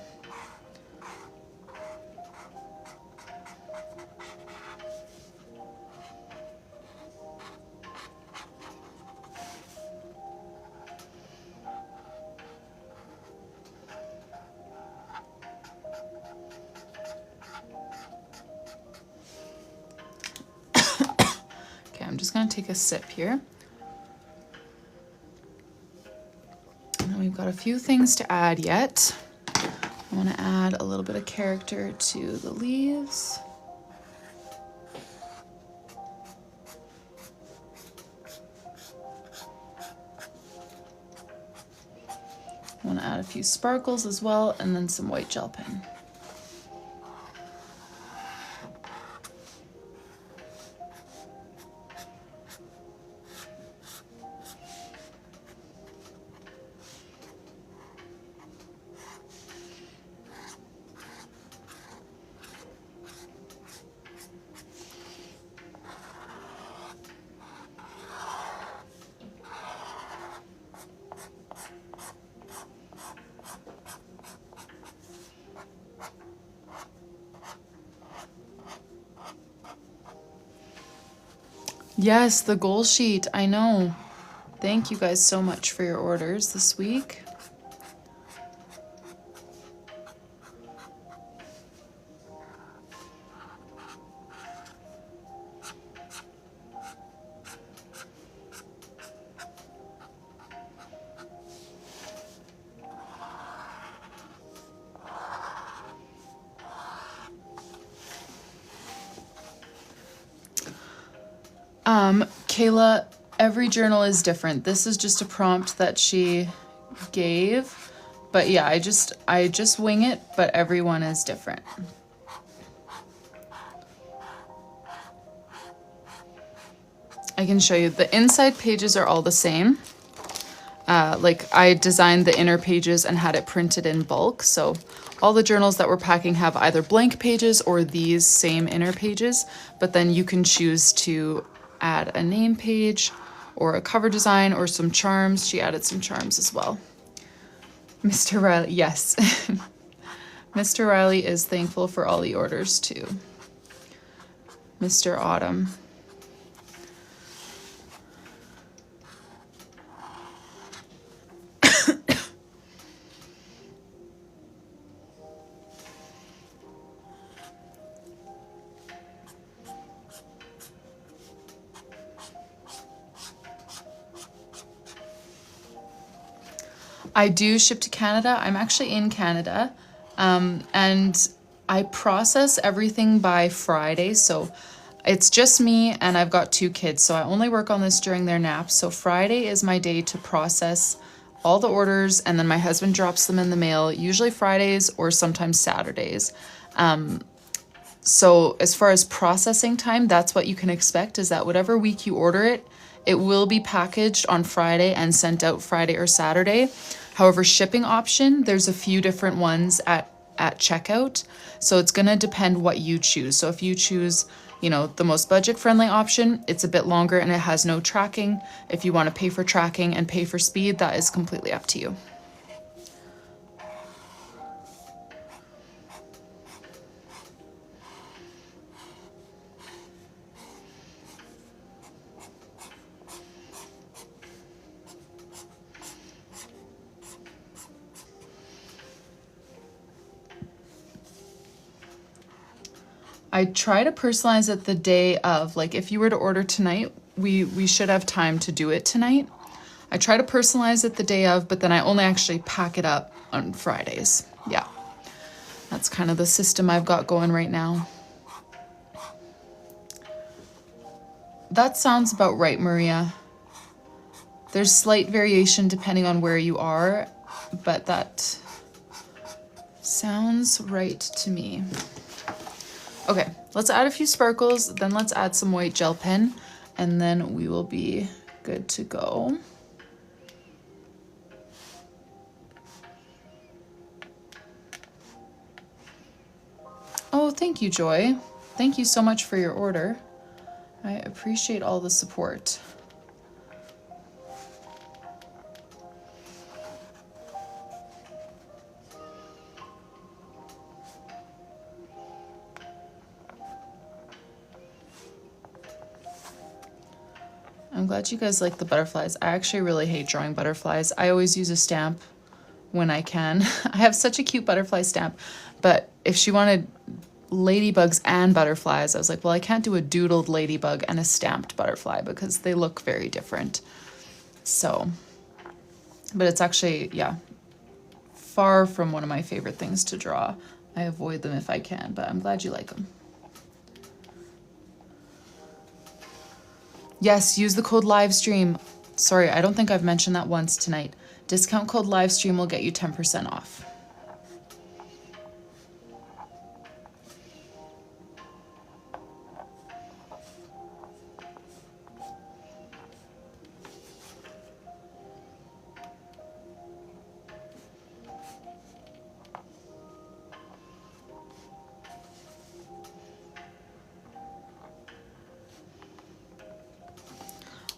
I'm just going to take a sip here. And then we've got a few things to add yet. I want to add a little bit of character to the leaves. I want to add a few sparkles as well, and then some white gel pen. Yes, the goal sheet. I know. Thank you guys so much for your orders this week. Kayla, every journal is different. This is just a prompt that she gave. But yeah, I just wing it, but everyone is different. I can show you. The inside pages are all the same. Like I designed the inner pages and had it printed in bulk. So all the journals that we're packing have either blank pages or these same inner pages, but then you can choose to add a name page or a cover design or some charms. She added some charms as well. Mr. Rylee, yes. Mr. Rylee is thankful for all the orders too. Mr. Autumn. I do ship to Canada. I'm actually in Canada, and I process everything by Friday. So it's just me and I've got 2 kids. So I only work on this during their naps. So Friday is my day to process all the orders, and then my husband drops them in the mail, usually Fridays or sometimes Saturdays. So as far as processing time, that's what you can expect, is that whatever week you order it, it will be packaged on Friday and sent out Friday or Saturday. However, shipping option, there's a few different ones at checkout. So it's gonna depend what you choose. So if you choose, you know, the most budget-friendly option, it's a bit longer and it has no tracking. If you wanna pay for tracking and pay for speed, that is completely up to you. I try to personalize it the day of. Like if you were to order tonight, we should have time to do it tonight. I try to personalize it the day of, but then I only actually pack it up on Fridays. Yeah, that's kind of the system I've got going right now. That sounds about right, Maria. There's slight variation depending on where you are, but that sounds right to me. Okay, let's add a few sparkles, then let's add some white gel pen, and then we will be good to go. Oh, thank you, Joy. Thank you so much for your order. I appreciate all the support. I'm glad you guys like the butterflies. I actually really hate drawing butterflies. I always use a stamp when I can. I have such a cute butterfly stamp, but if she wanted ladybugs and butterflies, I was like, well, I can't do a doodled ladybug and a stamped butterfly because they look very different. So, but it's actually, yeah, far from one of my favorite things to draw. I avoid them if I can, but I'm glad you like them. Yes, use the code livestream. Sorry, I don't think I've mentioned that once tonight. Discount code livestream will get you 10% off.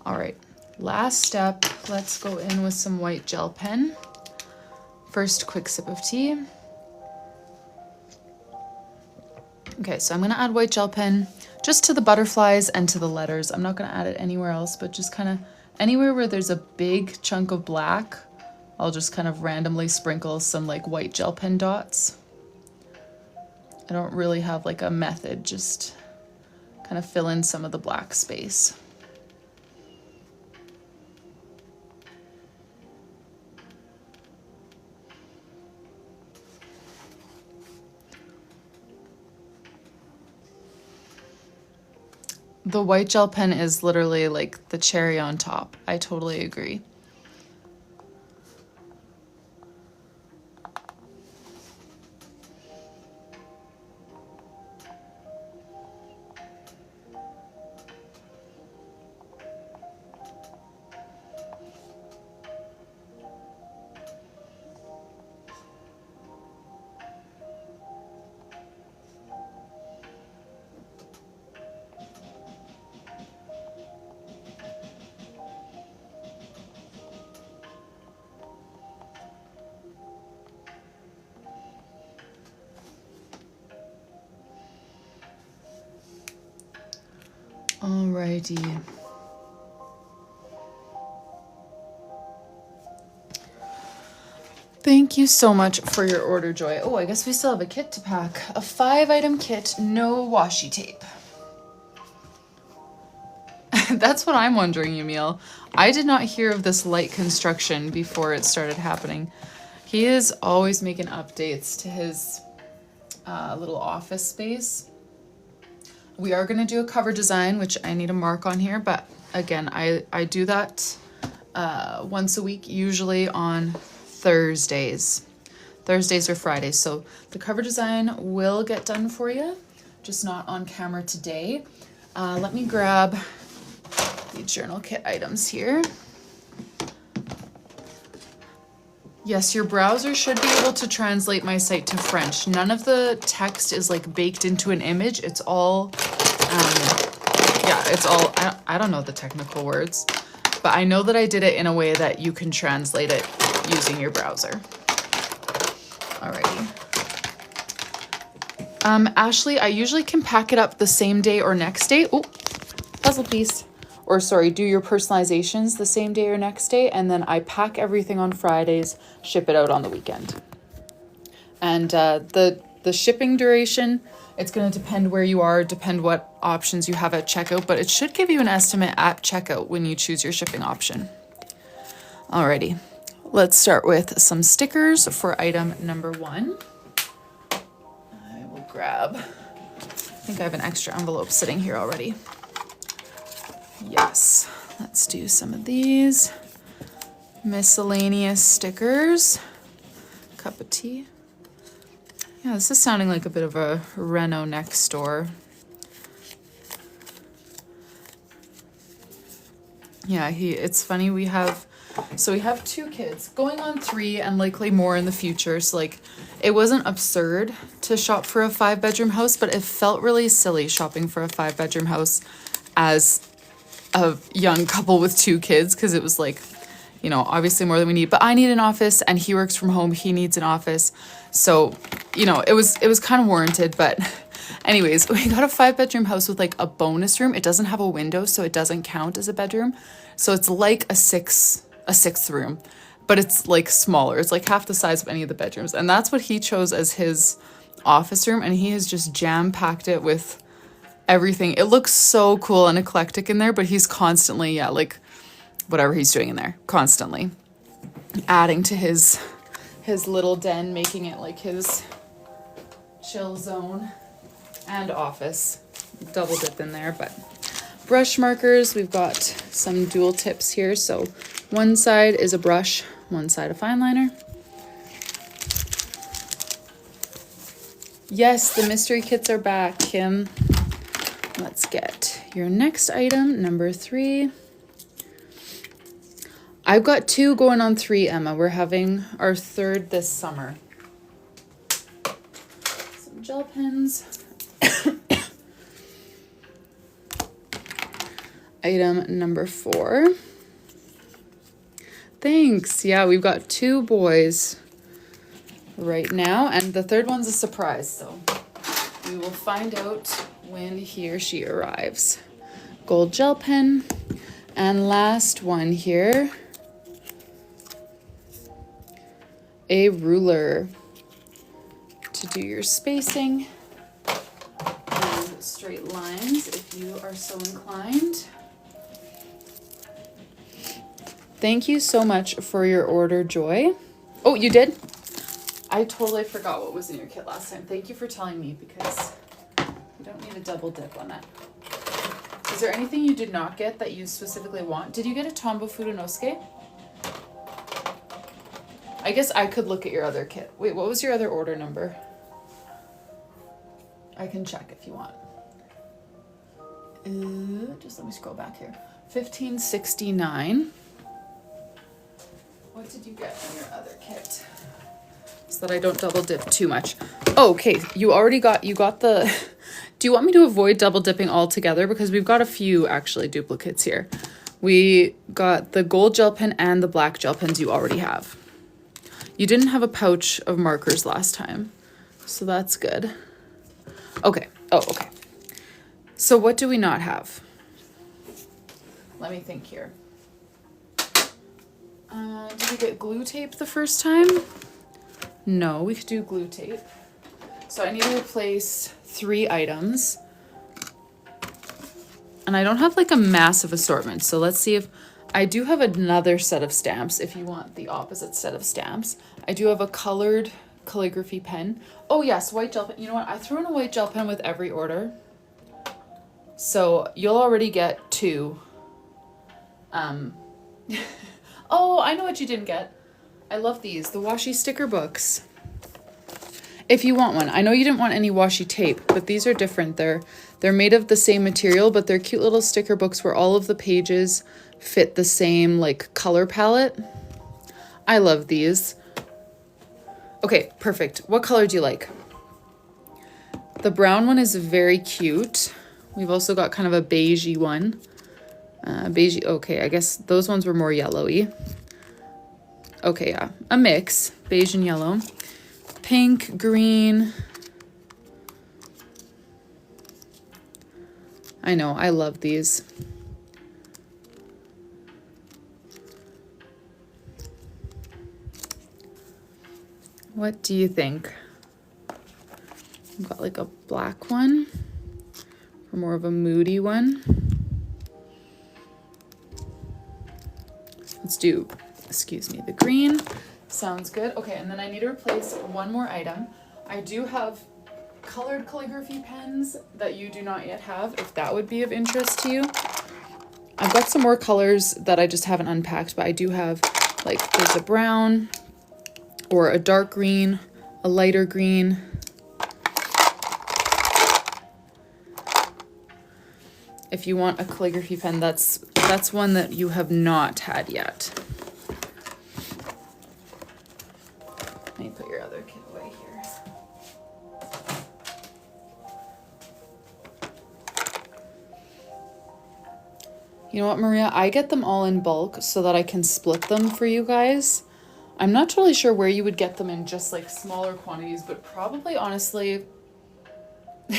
All right, last step, let's go in with some white gel pen. First, quick sip of tea. Okay, so I'm gonna add white gel pen just to the butterflies and to the letters. I'm not going to add it anywhere else, but just kind of anywhere where there's a big chunk of black, I'll just kind of randomly sprinkle some like white gel pen dots. I don't really have like a method, just kind of fill in some of the black space. The white gel pen is literally like the cherry on top. I totally agree. Alrighty. Thank you so much for your order, Joy. Oh, I guess we still have a kit to pack. A 5-item kit, no washi tape. That's what I'm wondering, Emil. I did not hear of this light construction before it started happening. He is always making updates to his little office space. We are going to do a cover design, which I need a mark on here, but again, I do that once a week, usually on Thursdays or Fridays. So the cover design will get done for you, just not on camera today. Let me grab the journal kit items here. Yes, your browser should be able to translate my site to French. None of the text is like baked into an image. It's all, yeah, it's all, I don't know the technical words, but I know that I did it in a way that you can translate it using your browser. Alrighty. Ashley, I usually can pack it up the same day or next day. Oh, puzzle piece. Or sorry, do your personalizations the same day or next day, and then I pack everything on Fridays, ship it out on the weekend. And the shipping duration, it's going to depend where you are, depend what options you have at checkout, but it should give you an estimate at checkout when you choose your shipping option. Alrighty, let's start with some stickers for item number 1. I will grab, I think I have an extra envelope sitting here already. Yes, let's do some of these miscellaneous stickers. Cup of tea. Yeah, this is sounding like a bit of a reno next door. Yeah, it's funny, we have 2 kids, going on 3 and likely more in the future. So like, it wasn't absurd to shop for a 5-bedroom house, but it felt really silly shopping for a 5-bedroom house as a young couple with 2 kids, because it was like, you know, obviously more than we need, but I need an office and he works from home, he needs an office. So, you know, it was kind of warranted. But anyways, we got a 5-bedroom house with like a bonus room. It doesn't have a window, so it doesn't count as a bedroom. So it's like a sixth room, but it's like smaller. It's like half the size of any of the bedrooms. And that's what he chose as his office room. And he has just jam-packed it with everything. It looks so cool and eclectic in there, but he's constantly, yeah, like whatever he's doing in there, constantly adding to his little den, making it like his chill zone and office. Double dip in there. But brush markers, we've got some dual tips here. So one side is a brush, one side a fine liner. Yes, the mystery kits are back, Kim. Let's get your next item, number 3. I've got 2 going on 3, Emma. We're having our 3rd this summer. Some gel pens. Item number 4. Thanks. Yeah, we've got 2 boys right now, and the 3rd one's a surprise, so we will find out when he or she arrives. Gold gel pen. And last one here, a ruler to do your spacing and straight lines if you are so inclined. Thank you so much for your order, Joy. Oh, you did? I totally forgot what was in your kit last time. Thank you for telling me, because you don't need a double dip on that. Is there anything you did not get that you specifically want? Did you get a Tombow Furunosuke? I guess I could look at your other kit. Wait, what was your other order number? I can check if you want. Just let me scroll back here. 1569. What did you get in your other kit? So that I don't double dip too much. Oh, okay, you got the... Do you want me to avoid double dipping altogether? Because we've got a few actually duplicates here. We got the gold gel pen and the black gel pens you already have. You didn't have a pouch of markers last time, so that's good. Okay, oh, okay. So what do we not have? Let me think here. Did we get glue tape the first time? No, we could do glue tape. So I need to replace 3 items. And I don't have like a massive assortment. So let's see if I do have another set of stamps if you want the opposite set of stamps. I do have a colored calligraphy pen. Oh yes, white gel pen. You know what? I threw in a white gel pen with every order. So you'll already get 2. Oh, I know what you didn't get. I love these, the Washi sticker books. If you want one. I know you didn't want any washi tape, but these are different. They're made of the same material, but they're cute little sticker books where all of the pages fit the same like color palette. I love these. Okay, perfect. What color do you like? The brown one is very cute. We've also got kind of a beigey one. Beigey, okay, I guess those ones were more yellowy. Okay, yeah, a mix, beige and yellow. Pink, green. I know, I love these. What do you think? I've got like a black one, or more of a moody one. Let's do, excuse me, the green. Sounds good. Okay, and then I need to replace one more item. I do have colored calligraphy pens that you do not yet have, if that would be of interest to you. I've got some more colors that I just haven't unpacked, but I do have, like, there's a brown, or a dark green, a lighter green. If you want a calligraphy pen, that's one that you have not had yet. Let me put your other kit away here. You know what, Maria? I get them all in bulk so that I can split them for you guys. I'm not totally sure where you would get them in just like smaller quantities, but probably, honestly,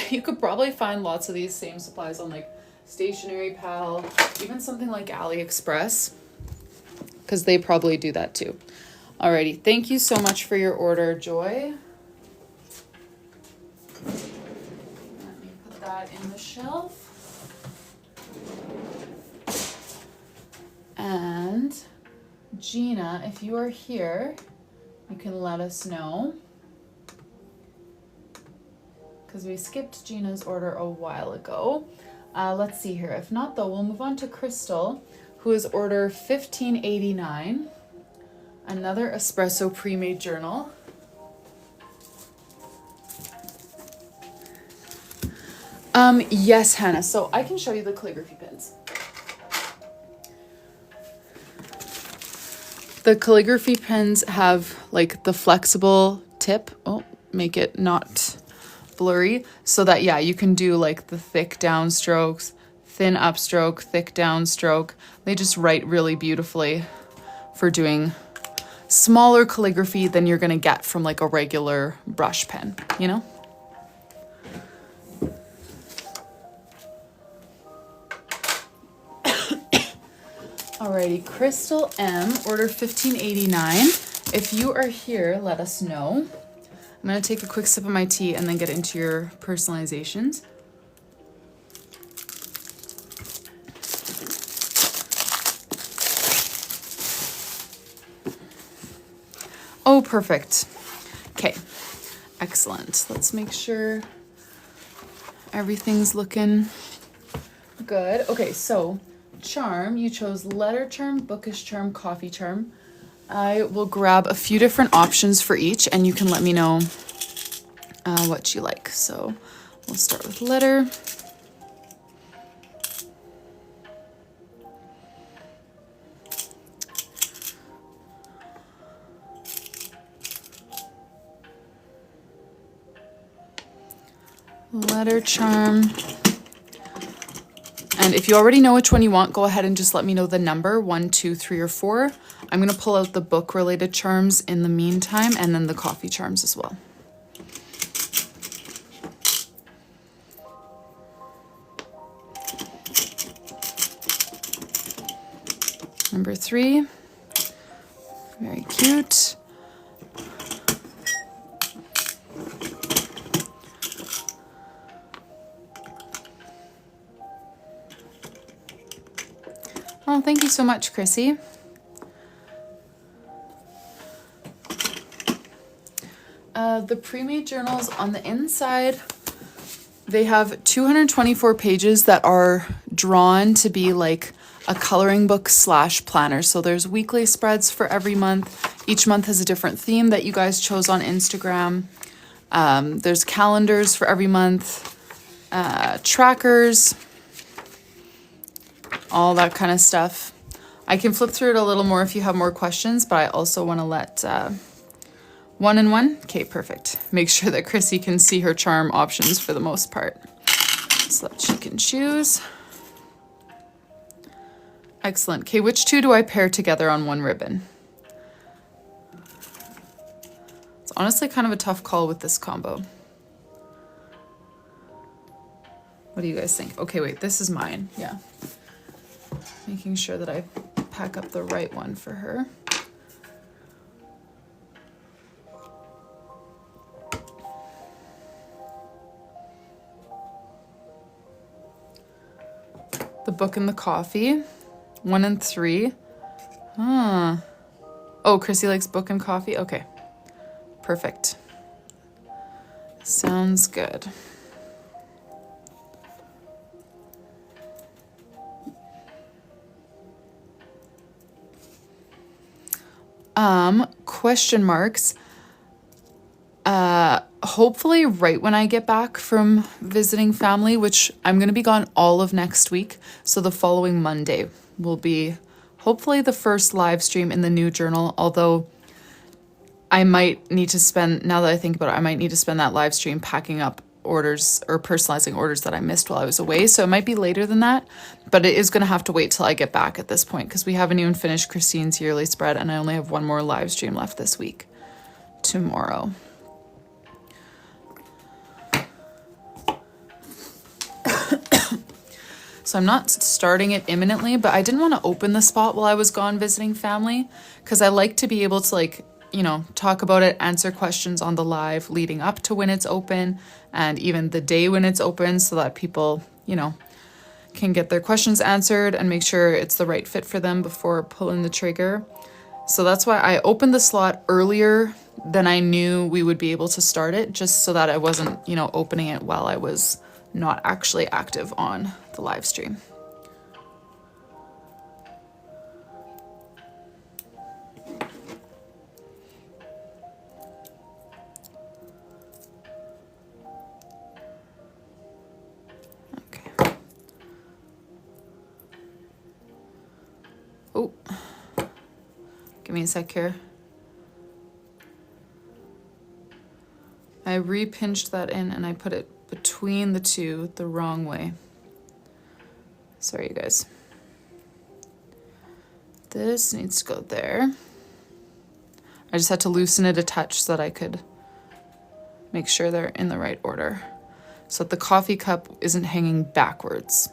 you could probably find lots of these same supplies on like Stationery Pal, even something like AliExpress, because they probably do that too. Alrighty, thank you so much for your order, Joy. Let me put that in the shelf. And Gina, if you are here, you can let us know, because we skipped Gina's order a while ago. Let's see here. If not, though, we'll move on to Crystal, who is order 1589. Another espresso pre-made journal. Yes, Hannah. So I can show you the calligraphy pens. The calligraphy pens have like the flexible tip. Oh, make it not blurry, so that, yeah, you can do like the thick downstrokes, thin upstroke, thick downstroke. They just write really beautifully for doing smaller calligraphy than you're gonna get from like a regular brush pen, you know? Alrighty, Crystal M, order 1589. If you are here, let us know. I'm gonna take a quick sip of my tea and then get into your personalizations. Oh, perfect. Okay, excellent. Let's make sure everything's looking good. Okay, so charm, you chose letter charm, bookish charm, coffee charm. I will grab a few different options for each and you can let me know what you like. So we'll start with letter. Letter charm. And if you already know which one you want, go ahead and just let me know the number, 1, 2, 3, or 4. I'm going to pull out the book related charms in the meantime, and then the coffee charms as well. Number 3, very cute. Oh, thank you so much, Chrissy. The pre-made journals on the inside, they have 224 pages that are drawn to be like a coloring book / planner. So there's weekly spreads for every month. Each month has a different theme that you guys chose on Instagram. There's calendars for every month, trackers, all that kind of stuff. I can flip through it a little more if you have more questions, but I also want to let one and one. Okay, perfect. Make sure that Chrissy can see her charm options for the most part, so that she can choose. Excellent. Okay, which two do I pair together on one ribbon? It's honestly kind of a tough call with this combo. What do you guys think? Okay, wait, this is mine. Yeah. Making sure that I pack up the right one for her. The book and the coffee. 1 and 3. Oh, Chrissy likes book and coffee? Okay. Perfect. Sounds good. Question marks. Hopefully right when I get back from visiting family, which I'm going to be gone all of next week. So the following Monday will be hopefully the first live stream in the new journal. Although I might need to spend, now that I think about it, I might need to spend that live stream packing up orders or personalizing orders that I missed while I was away. So it might be later than that, but it is going to have to wait till I get back at this point because we haven't even finished Christine's yearly spread and I only have one more live stream left this week, tomorrow. So I'm not starting it imminently, but I didn't want to open the spot while I was gone visiting family because I like to be able to, like, you know, talk about it, answer questions on the live leading up to when it's open and even the day when it's open so that people, you know, can get their questions answered and make sure it's the right fit for them before pulling the trigger. So that's why I opened the slot earlier than I knew we would be able to start it, just so that I wasn't, you know, opening it while I was not actually active on the live stream. Okay. Oh, give me a sec here. I re-pinched that in and I put it between the two the wrong way. Sorry, you guys. This needs to go there. I just had to loosen it a touch so that I could make sure they're in the right order, so that the coffee cup isn't hanging backwards.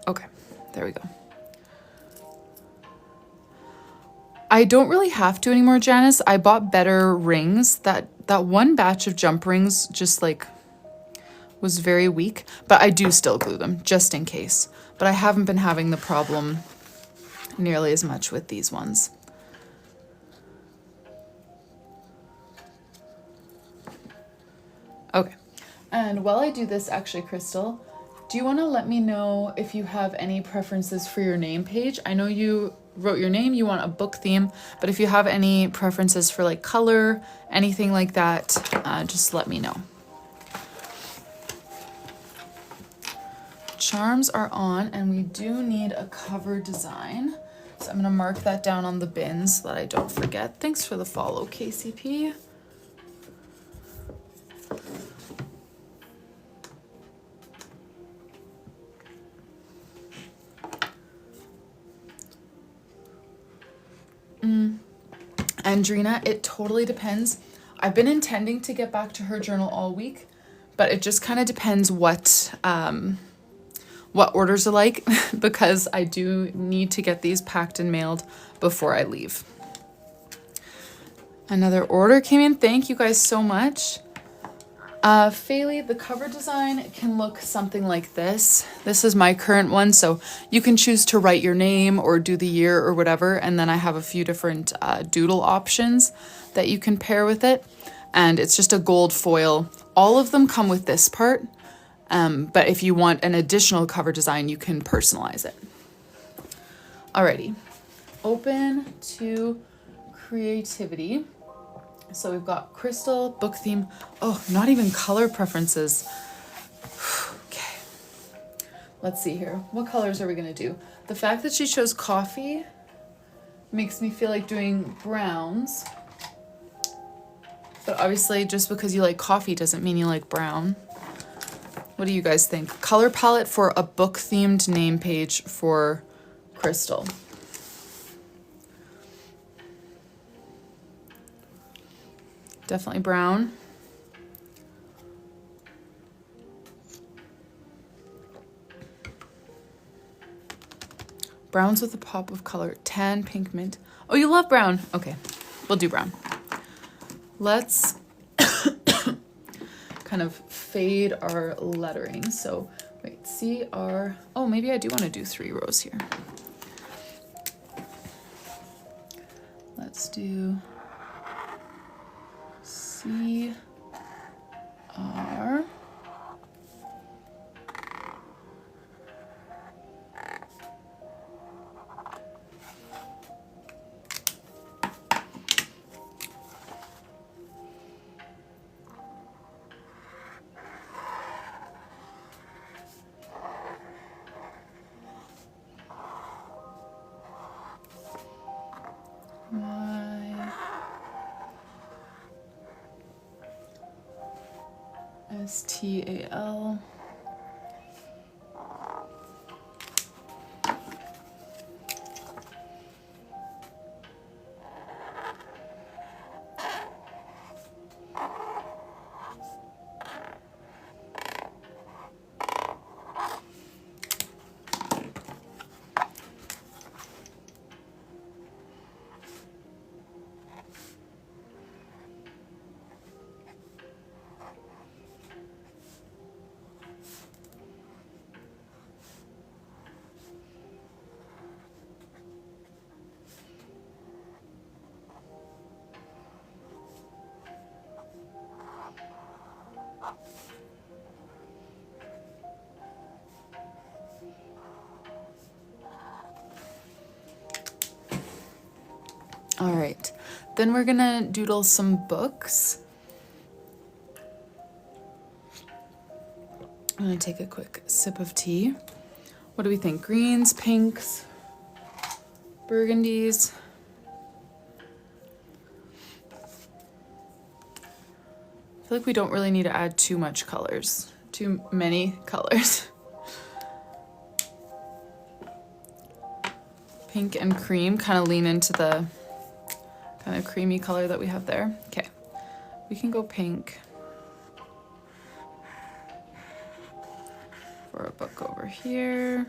Okay, there we go. I don't really have to anymore, Janice. I bought better rings. That one batch of jump rings just like was very weak, but I do still glue them just in case. But I haven't been having the problem nearly as much with these ones. Okay, and while I do this, actually, Crystal, do you want to let me know if you have any preferences for your name page? I know you wrote your name, you want a book theme, but if you have any preferences for like color, anything like that, just let me know. Charms are on, and we do need a cover design. So I'm gonna mark that down on the bins so that I don't forget. Thanks for the follow, KCP. Andrina, it totally depends. I've been intending to get back to her journal all week, but it just kind of depends what orders are like, because I do need to get these packed and mailed before I leave. Another order came in. Thank you guys so much. Faylee, the cover design can look something like this. This is my current one, so you can choose to write your name or do the year or whatever, and then I have a few different doodle options that you can pair with it, and it's just a gold foil. All of them come with this part, but if you want an additional cover design, you can personalize it. Alrighty, open to creativity. So we've got crystal, book theme. Oh, not even color preferences. Okay. Let's see here. What colors are we gonna do? The fact that she chose coffee makes me feel like doing browns. But obviously just because you like coffee doesn't mean you like brown. What do you guys think? Color palette for a book themed name page for Crystal. Definitely brown. Browns with a pop of color. Tan, pink, mint. Oh, you love brown. Okay, we'll do brown. Let's kind of fade our lettering. So wait, CR. Oh, maybe I do want to do 3 rows here. Let's do CR. STAL. All right, then we're gonna doodle some books. I'm gonna take a quick sip of tea. What do we think? Greens, pinks, burgundies. I feel like we don't really need to add too much colors, too many colors. Pink and cream kind of lean into the kind of creamy color that we have there. Okay, we can go pink for a book over here.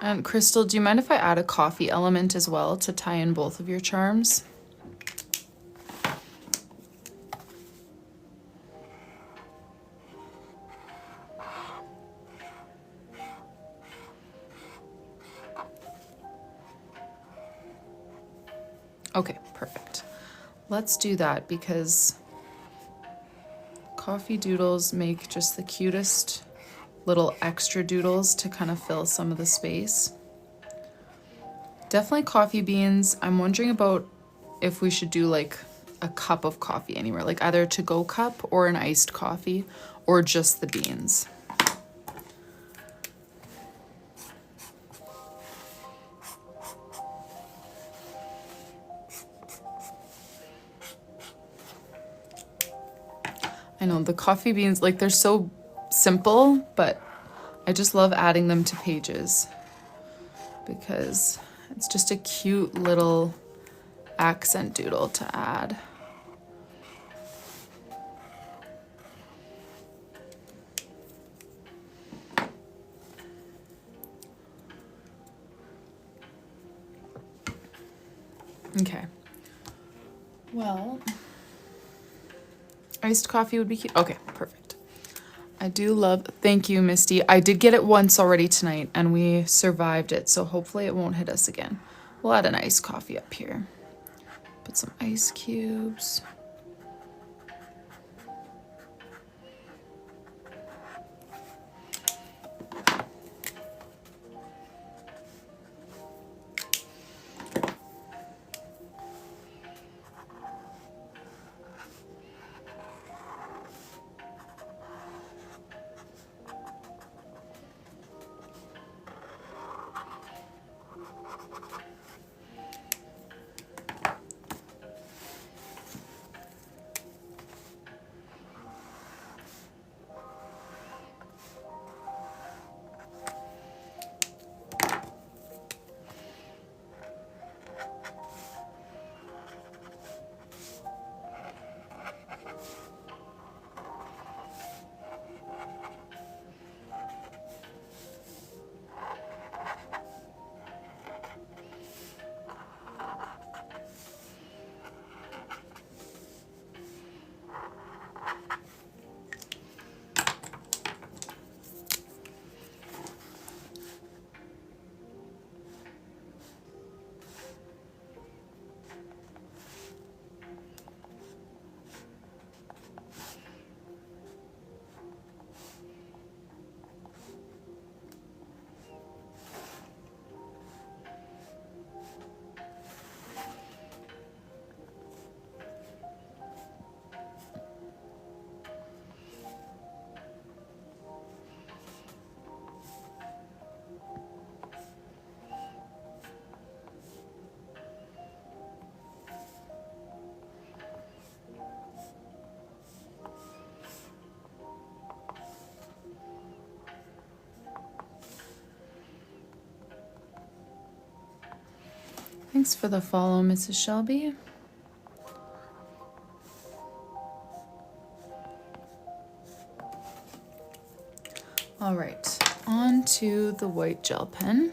And Crystal, do you mind if I add a coffee element as well to tie in both of your charms? Okay, perfect. Let's do that because coffee doodles make just the cutest little extra doodles to kind of fill some of the space. Definitely coffee beans. I'm wondering about if we should do like a cup of coffee anywhere, like either a to-go cup or an iced coffee or just the beans. I know the coffee beans, like they're so simple, but I just love adding them to pages because it's just a cute little accent doodle to add. Okay. Well, iced coffee would be cute. Okay, perfect. I do love, thank you, Misty. I did get it once already tonight and we survived it, so hopefully it won't hit us again. We'll add an iced coffee up here. Put some ice cubes. Thanks for the follow, Mrs. Shelby. All right, on to the white gel pen.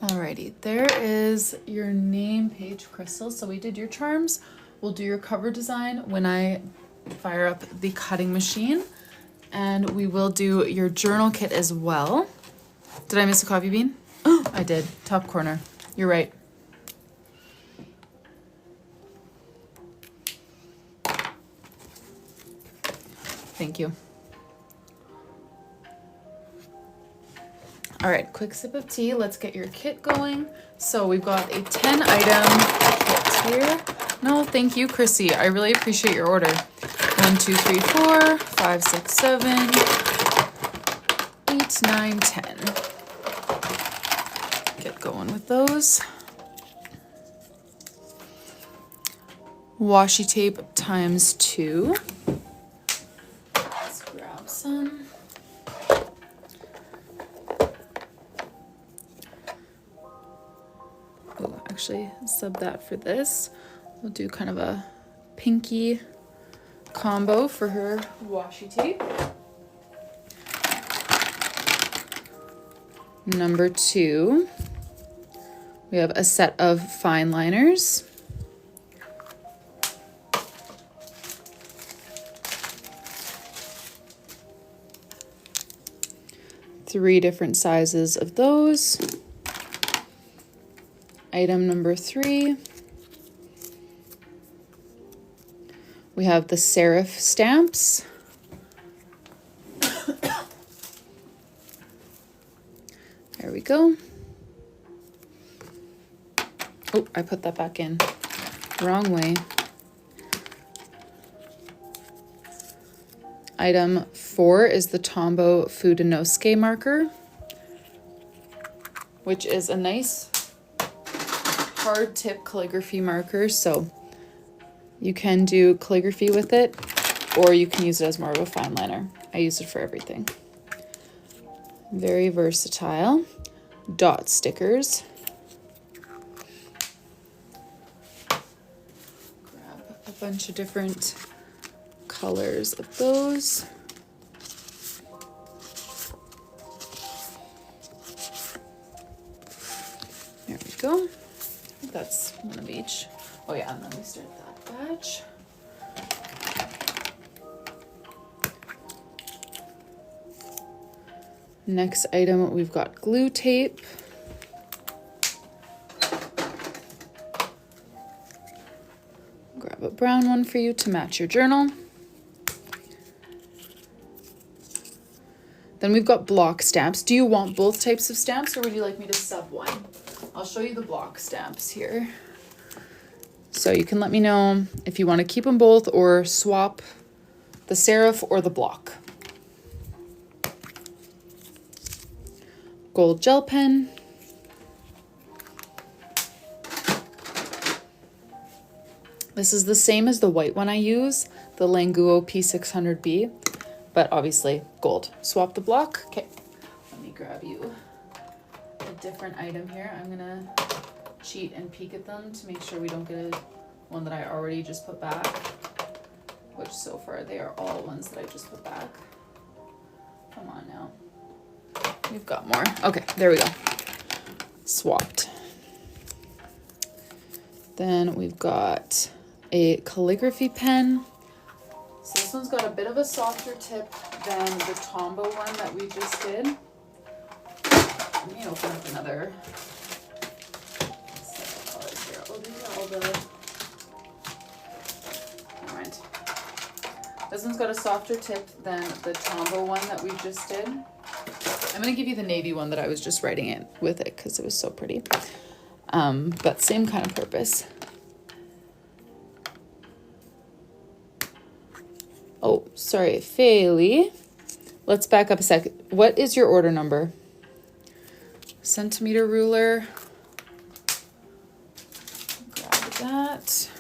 Alrighty, there is your name page, Crystal. So we did your charms. We'll do your cover design when I fire up the cutting machine. And we will do your journal kit as well. Did I miss a coffee bean? Oh, I did. Top corner. You're right. Thank you. All right, quick sip of tea. Let's get your kit going. So we've got a 10 item kit here. No, thank you, Chrissy. I really appreciate your order. 1, 2, 3, 4, 5, 6, 7, 8, 9, 10. Get going with those. Washi tape times 2. Let's grab some. Oh, actually, sub that for this. We'll do kind of a pinky combo for her washi tape. Number 2, we have a set of fine liners. Three different sizes of those. Item number 3, we have the serif stamps. There we go. Oh, I put that back in. Wrong way. Item 4 is the Tombow Fudenosuke marker, which is a nice hard tip calligraphy marker, so you can do calligraphy with it, or you can use it as more of a fine liner. I use it for everything. Very versatile. Dot stickers. Grab a bunch of different colors of those. There we go. I think that's one of each. Oh yeah, and then we start that batch. Next item, we've got glue tape. Grab a brown one for you to match your journal. Then we've got block stamps. Do you want both types of stamps, or would you like me to sub one? I'll show you the block stamps here. So you can let me know if you want to keep them both or swap the serif or the block. Gold gel pen. This is the same as the white one I use, the Languo P600B, but obviously gold. Swap the block. Okay, let me grab you a different item here. I'm gonna cheat and peek at them to make sure we don't get one that I already just put back, which so far they are all ones that I just put back. Come on now. We've got more. Okay, there we go. Swapped. Then we've got a calligraphy pen. So this one's got a bit of a softer tip than the Tombow one that we just did. Let me open up another set of colors here. Oh, these are all the... Never mind. This one's got a softer tip than the Tombow one that we just did. I'm going to give you the navy one that I was just writing it with it because it was so pretty. But same kind of purpose. Oh, sorry, Fayley. Let's back up a second. What is your order number? Centimeter ruler. Grab that.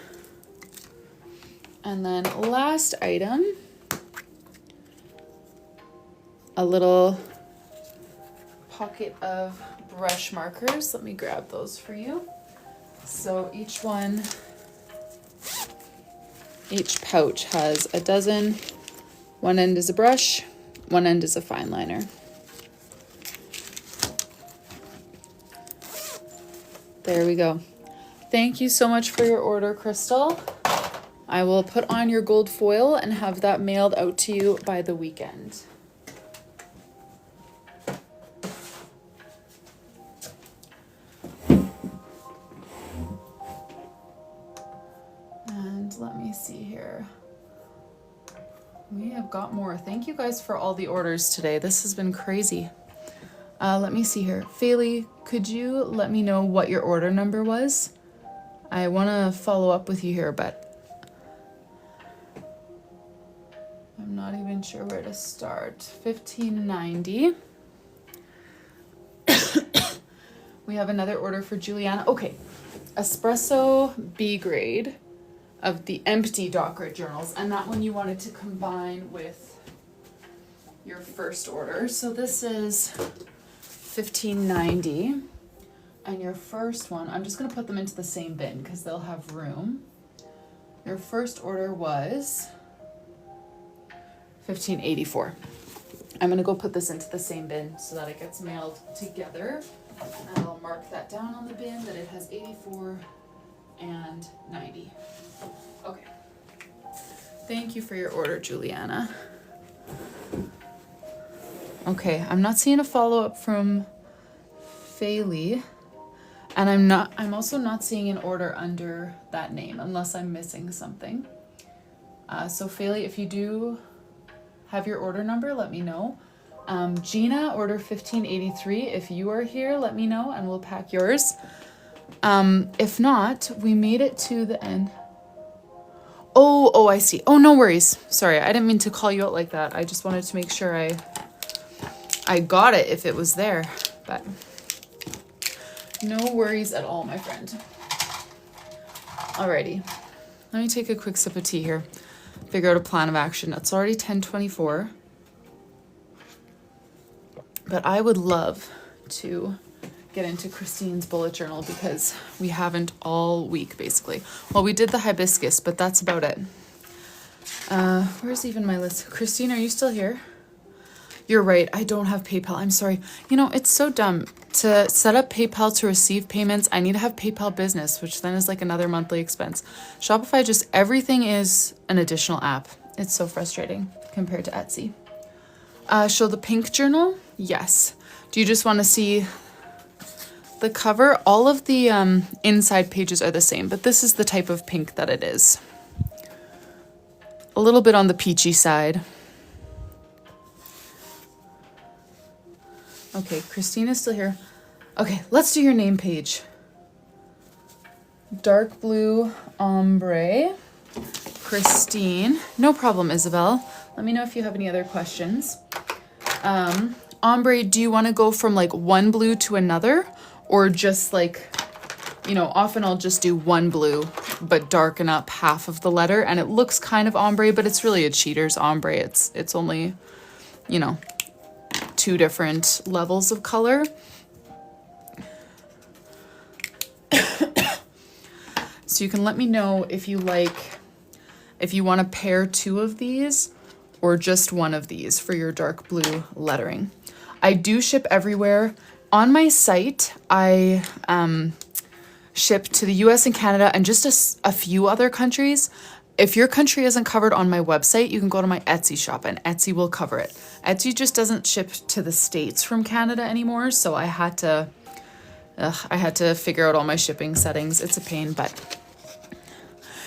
And then last item, a little pocket of brush markers. Let me grab those for you. So each pouch has a dozen. One end is a brush, one end is a fine liner. There we go. Thank you so much for your order, Crystal. I will put on your gold foil and have that mailed out to you by the weekend. And let me see here. We have got more. Thank you guys for all the orders today. This has been crazy. Let me see here. Faylee, could you let me know what your order number was? I want to follow up with you here, but I'm not even sure where to start. 1590. We have another order for Juliana. Okay. Espresso B grade of the empty doc grid journals. And that one you wanted to combine with your first order. So this is 1590. And your first one, I'm just going to put them into the same bin because they'll have room. Your first order was 1584. I'm going to go put this into the same bin so that it gets mailed together. And I'll mark that down on the bin that it has 84 and 90. Okay. Thank you for your order, Juliana. Okay, I'm not seeing a follow-up from Faylee. And I'm also not seeing an order under that name unless I'm missing something. So Faylee, if you do have your order number, let me know. Gina, order 1583. If you are here, let me know and we'll pack yours. If not, we made it to the end. Oh, I see. Oh, no worries. Sorry, I didn't mean to call you out like that. I just wanted to make sure I got it if it was there, but no worries at all, my friend. Alrighty, let me take a quick sip of tea here. Figure out a plan of action. It's already 10:24. But I would love to get into Christine's bullet journal because we haven't all week, basically. Well, we did the hibiscus, but that's about it. Where's even my list? Christine, are you still here? You're right, I don't have PayPal. I'm sorry. You know, it's so dumb. To set up PayPal to receive payments, I need to have PayPal Business, which then is like another monthly expense. Shopify, just everything is an additional app. It's so frustrating compared to Etsy. Show the pink journal? Yes. Do you just want to see the cover? All of the inside pages are the same, but this is the type of pink that it is. A little bit on the peachy side. Okay, Christine is still here. Okay, let's do your name page. Dark blue ombre. Christine. No problem, Isabel. Let me know if you have any other questions. Ombre, do you want to go from like one blue to another? Or just like, you know, often I'll just do one blue, but darken up half of the letter. And it looks kind of ombre, but it's really a cheater's ombre. It's only, you know, 2 different levels of color. So you can let me know if you want to pair 2 of these or just one of these for your dark blue lettering. I do ship everywhere. On my site, I ship to the US and Canada and just a few other countries. If your country isn't covered on my website, you can go to my Etsy shop and Etsy will cover it. Etsy just doesn't ship to the States from Canada anymore, so I had to figure out all my shipping settings. It's a pain, but...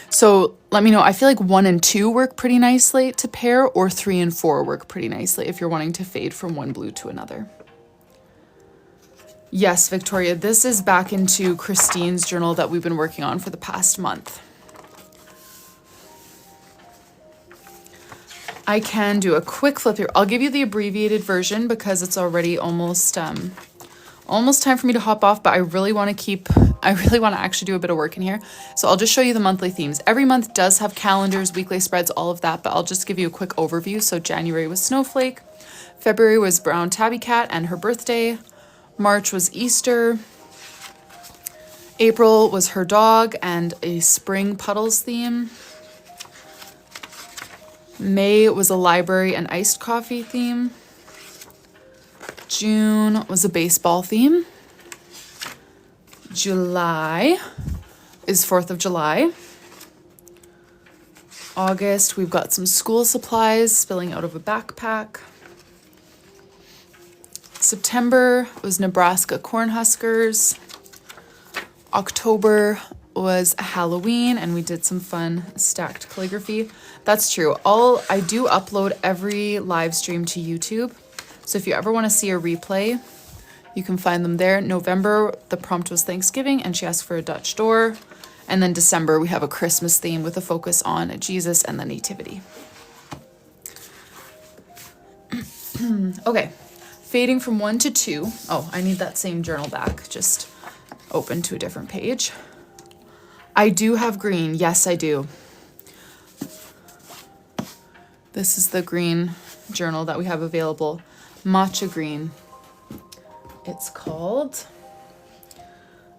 So let me know. I feel like 1 and 2 work pretty nicely to pair, or 3 and 4 work pretty nicely if you're wanting to fade from one blue to another. Yes, Victoria, this is back into Christine's journal that we've been working on for the past month. I can do a quick flip here. I'll give you the abbreviated version because it's already almost time for me to hop off, but I really want to actually do a bit of work in here. So I'll just show you the monthly themes. Every month does have calendars, weekly spreads, all of that, but I'll just give you a quick overview. So January was Snowflake, February was Brown Tabby Cat and her birthday, March was Easter, April was her dog and a spring puddles theme, May was a library and iced coffee theme, June was a baseball theme. July is 4th of July. August, we've got some school supplies spilling out of a backpack. September was Nebraska Cornhuskers. October was Halloween, and we did some fun stacked calligraphy. That's true. I do upload every live stream to YouTube. So if you ever want to see a replay, you can find them there. November, the prompt was Thanksgiving, and she asked for a Dutch door. And then December, we have a Christmas theme with a focus on Jesus and the Nativity. Okay, fading from 1 to 2. Oh, I need that same journal back, just open to a different page. I do have green. Yes, I do. This is the green journal that we have available. Matcha green. It's called.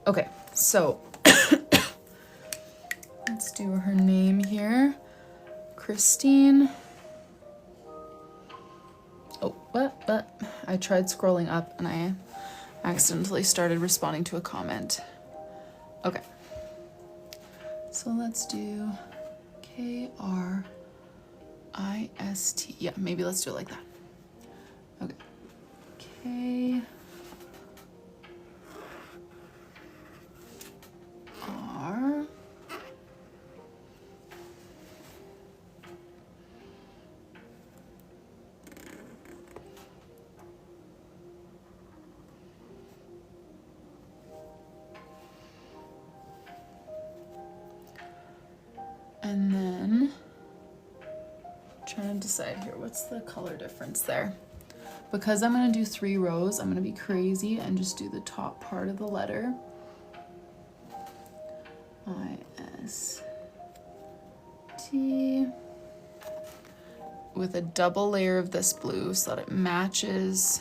Okay, so let's do her name here. Christine. Oh, what? I tried scrolling up and I accidentally started responding to a comment. Okay. So let's do K-R-I-S-T. Yeah, maybe let's do it like that. Okay. K-R. And then, trying to decide here, what's the color difference there? Because I'm going to do 3 rows, I'm going to be crazy and just do the top part of the letter. I-S-T. With a double layer of this blue so that it matches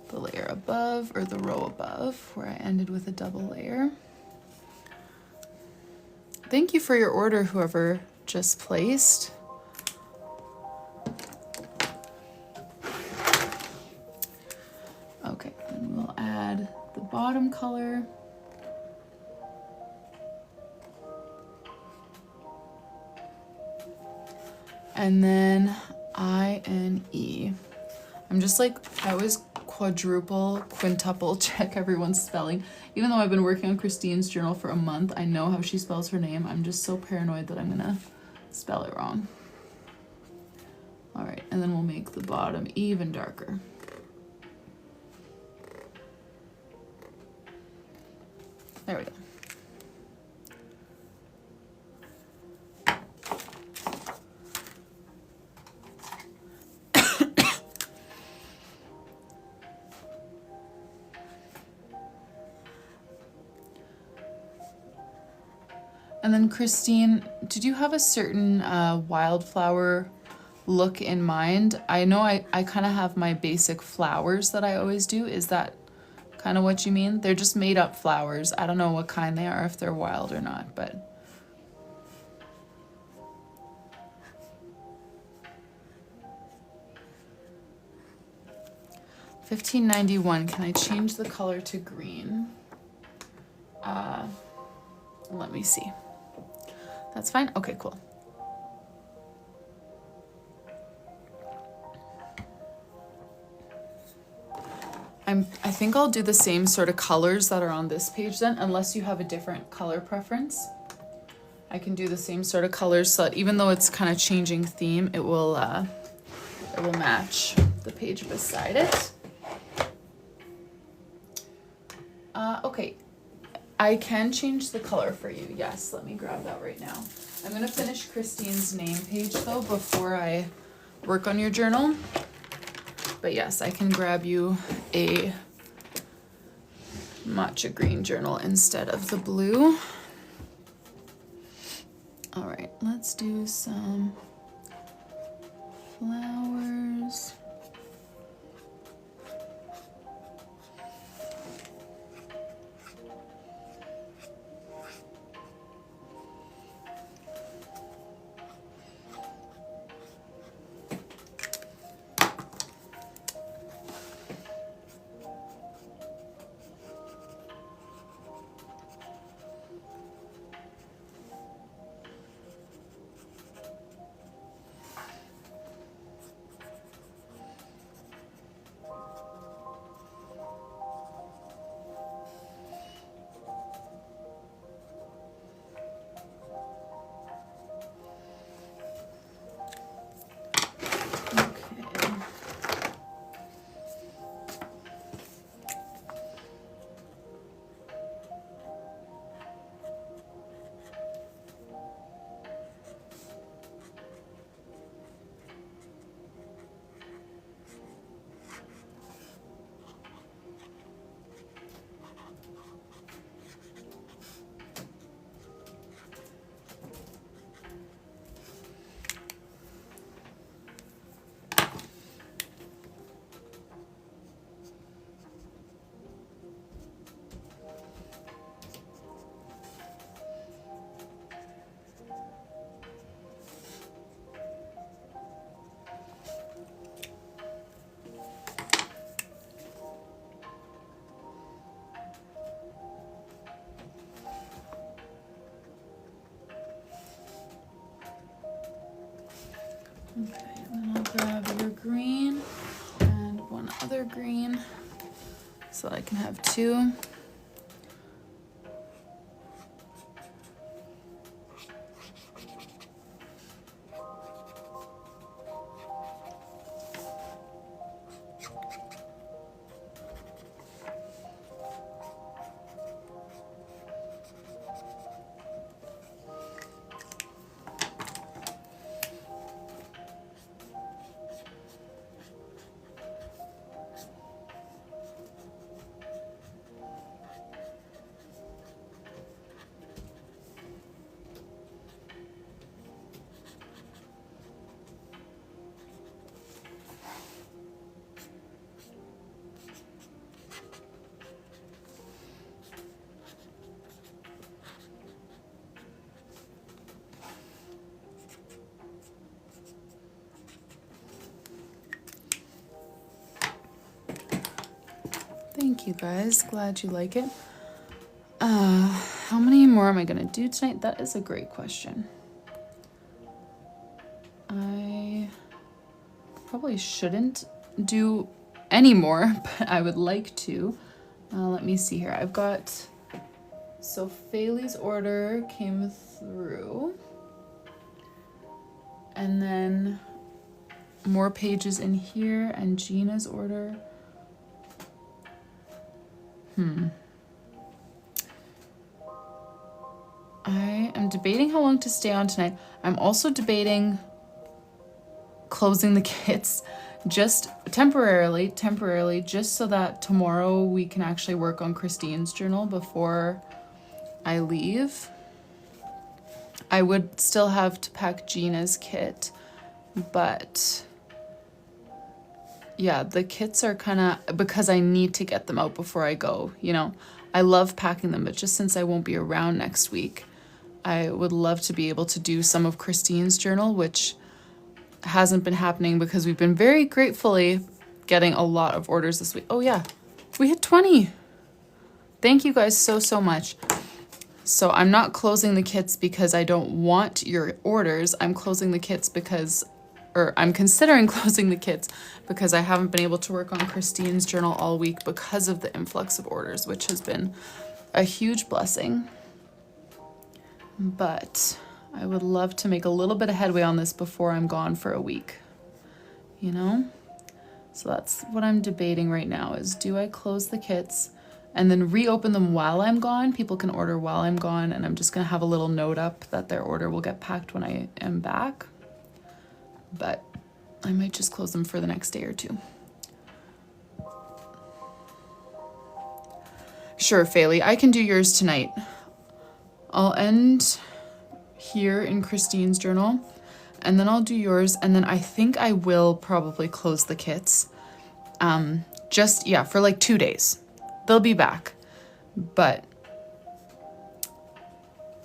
the layer above, or the row above, where I ended with a double layer. Thank you for your order, whoever just placed. Okay, and we'll add the bottom color. And then I-N-E. I'm just like, I always quadruple, quintuple check everyone's spelling. Even though I've been working on Christine's journal for a month, I know how she spells her name. I'm just so paranoid that I'm gonna spell it wrong. All right, and then we'll make the bottom even darker. There we go. And then Christine, did you have a certain wildflower look in mind? I know I kind of have my basic flowers that I always do. Is that kind of what you mean? They're just made up flowers. I don't know what kind they are, if they're wild or not, but. $15.91. Can I change the color to green? Let me see. That's fine? Okay, cool. I think I'll do the same sort of colors that are on this page then, unless you have a different color preference. I can do the same sort of colors so that even though it's kind of changing theme, it will match the page beside it. Okay. I can change the color for you. Yes, let me grab that right now. I'm going to finish Christine's name page though before I work on your journal. But yes, I can grab you a matcha green journal instead of the blue. All right, let's do some flowers. have your green and one other green so that I can have two. Thank you guys, glad you like it. How many more am I gonna do tonight? That is a great question. I probably shouldn't do any more, but I would like to. Let me see here. I've got, so Faylee's order came through. And then more pages in here and Gina's order. I am debating how long to stay on tonight. I'm also debating closing the kits just temporarily, just so that tomorrow we can actually work on Christine's journal before I leave. I would still have to pack Gina's kit, but yeah, the kits are kind of, because I need to get them out before I go, you know. I love packing them, but just since I won't be around next week, I would love to be able to do some of Christine's journal, which hasn't been happening because we've been very gratefully getting a lot of orders this week. Oh yeah, we hit 20. Thank you guys so much. So I'm not closing the kits because I don't want your orders. I'm closing the kits because, or I'm considering closing the kits because I haven't been able to work on Christine's journal all week because of the influx of orders, which has been a huge blessing. But I would love to make a little bit of headway on this before I'm gone for a week, you know? So that's what I'm debating right now is, do I close the kits and then reopen them while I'm gone? People can order while I'm gone, and I'm just gonna have a little note up that their order will get packed when I am back. But I might just close them for the next day or two. Sure, Faylee, I can do yours tonight. I'll end here in Christine's journal, and then I'll do yours, and then I think I will probably close the kits. Just, yeah, for like 2 days. They'll be back. But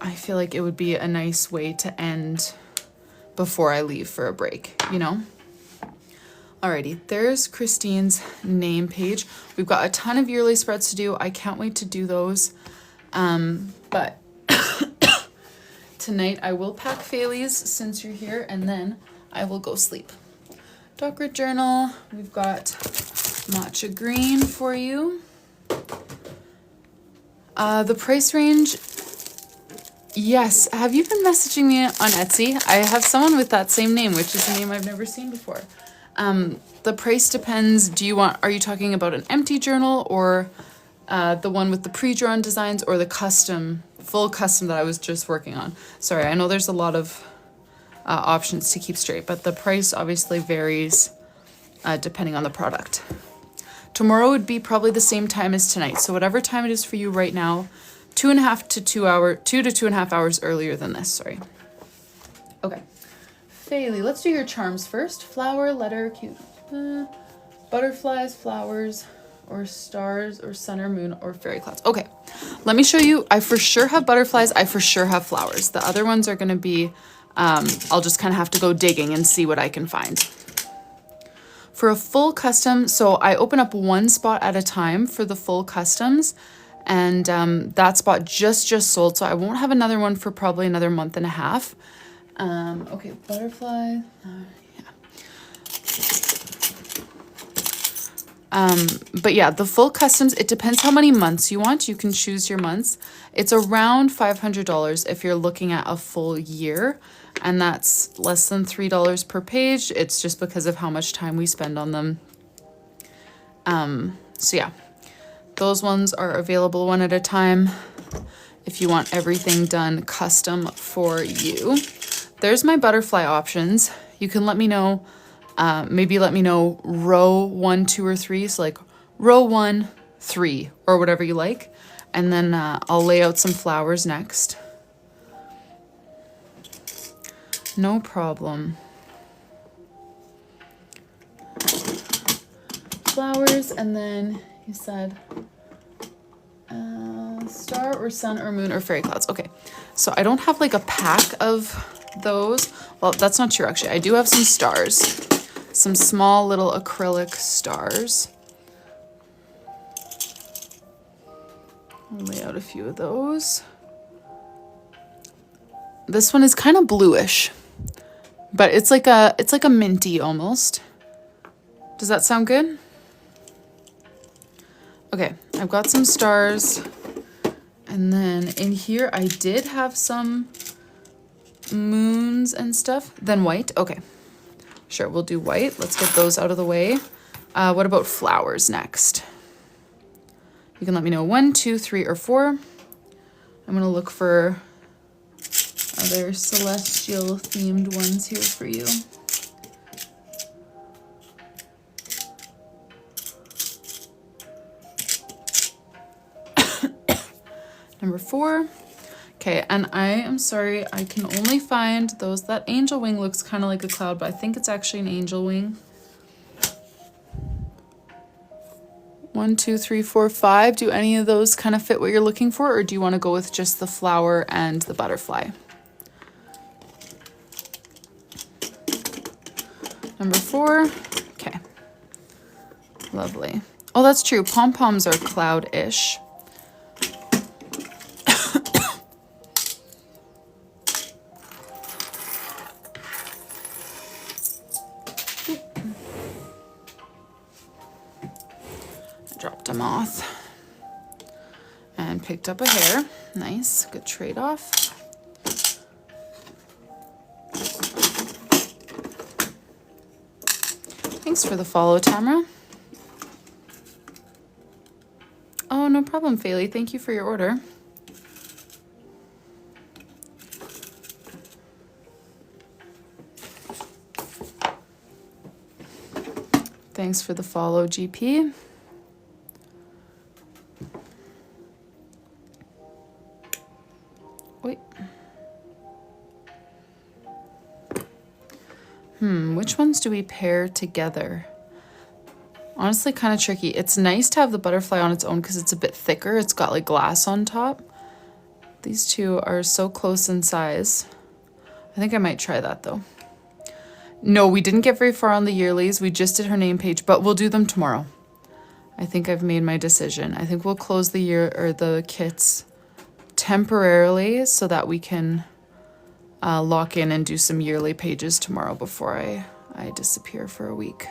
I feel like it would be a nice way to end before I leave for a break, you know? Alrighty, there's Christine's name page. We've got a ton of yearly spreads to do. I can't wait to do those. But tonight I will pack Faylee's since you're here, and then I will go sleep. Dark Red Journal, we've got matcha green for you. The price range, yes. Have you been messaging me on Etsy? I have someone with that same name, which is a name I've never seen before. The price depends. Are you talking about an empty journal, or the one with the pre-drawn designs, or the full custom that I was just working on? Sorry, I know there's a lot of options to keep straight, but the price obviously varies depending on the product. Tomorrow would be probably the same time as tonight. So whatever time it is for you right now, 2 to 2.5 hours earlier than this, sorry. Okay. Faylee, let's do your charms first. Flower, letter, cute. Butterflies, flowers, or stars, or sun or moon, or fairy clouds. Okay, let me show you. I for sure have butterflies. I for sure have flowers. The other ones are going to be, I'll just kind of have to go digging and see what I can find. For a full custom, so I open up one spot at a time for the full customs, and that spot just sold, so I won't have another one for probably another month and a half. Okay, butterfly, yeah. But yeah, the full customs, it depends how many months you want. You can choose your months. It's around $500 if you're looking at a full year, and that's less than $3 per page. It's just because of how much time we spend on them. So yeah, those ones are available one at a time if you want everything done custom for you. There's my butterfly options. You can let me know, maybe let me know row 1, 2, or 3. So like row 1, 3, or whatever you like. And then I'll lay out some flowers next. No problem. Flowers, and then you said star or sun or moon or fairy clouds. Okay, so I don't have like a pack of those. Well, that's not true actually. I do have some stars, some small little acrylic stars. I'll lay out a few of those. This one is kind of bluish, but it's like a minty almost. Does that sound good? Okay, I've got some stars. And then in here, I did have some moons and stuff. Then white, okay. Sure, we'll do white. Let's get those out of the way. What about flowers next? You can let me know 1, 2, 3, or 4. I'm gonna look for other celestial themed ones here for you. Number 4. Okay, and I am sorry, I can only find those. That angel wing looks kind of like a cloud, but I think it's actually an angel wing. 1, 2, 3, 4, 5. Do any of those kind of fit what you're looking for, or do you want to go with just the flower and the butterfly? Number 4. Okay. Lovely. Oh, that's true. Pom-poms are cloud-ish. Dropped a moth and picked up a hair. Nice, good trade-off. Thanks for the follow, Tamara. Oh, no problem, Fayley. Thank you for your order. Thanks for the follow, GP. Wait. Which ones do we pair together? Honestly, kind of tricky. It's nice to have the butterfly on its own because it's a bit thicker. It's got like glass on top. These two are so close in size. I think I might try that though. No, we didn't get very far on the yearlies. We just did her name page, but we'll do them tomorrow. I think I've made my decision. I think we'll close the year or the kits temporarily so that we can lock in and do some yearly pages tomorrow before I disappear for a week.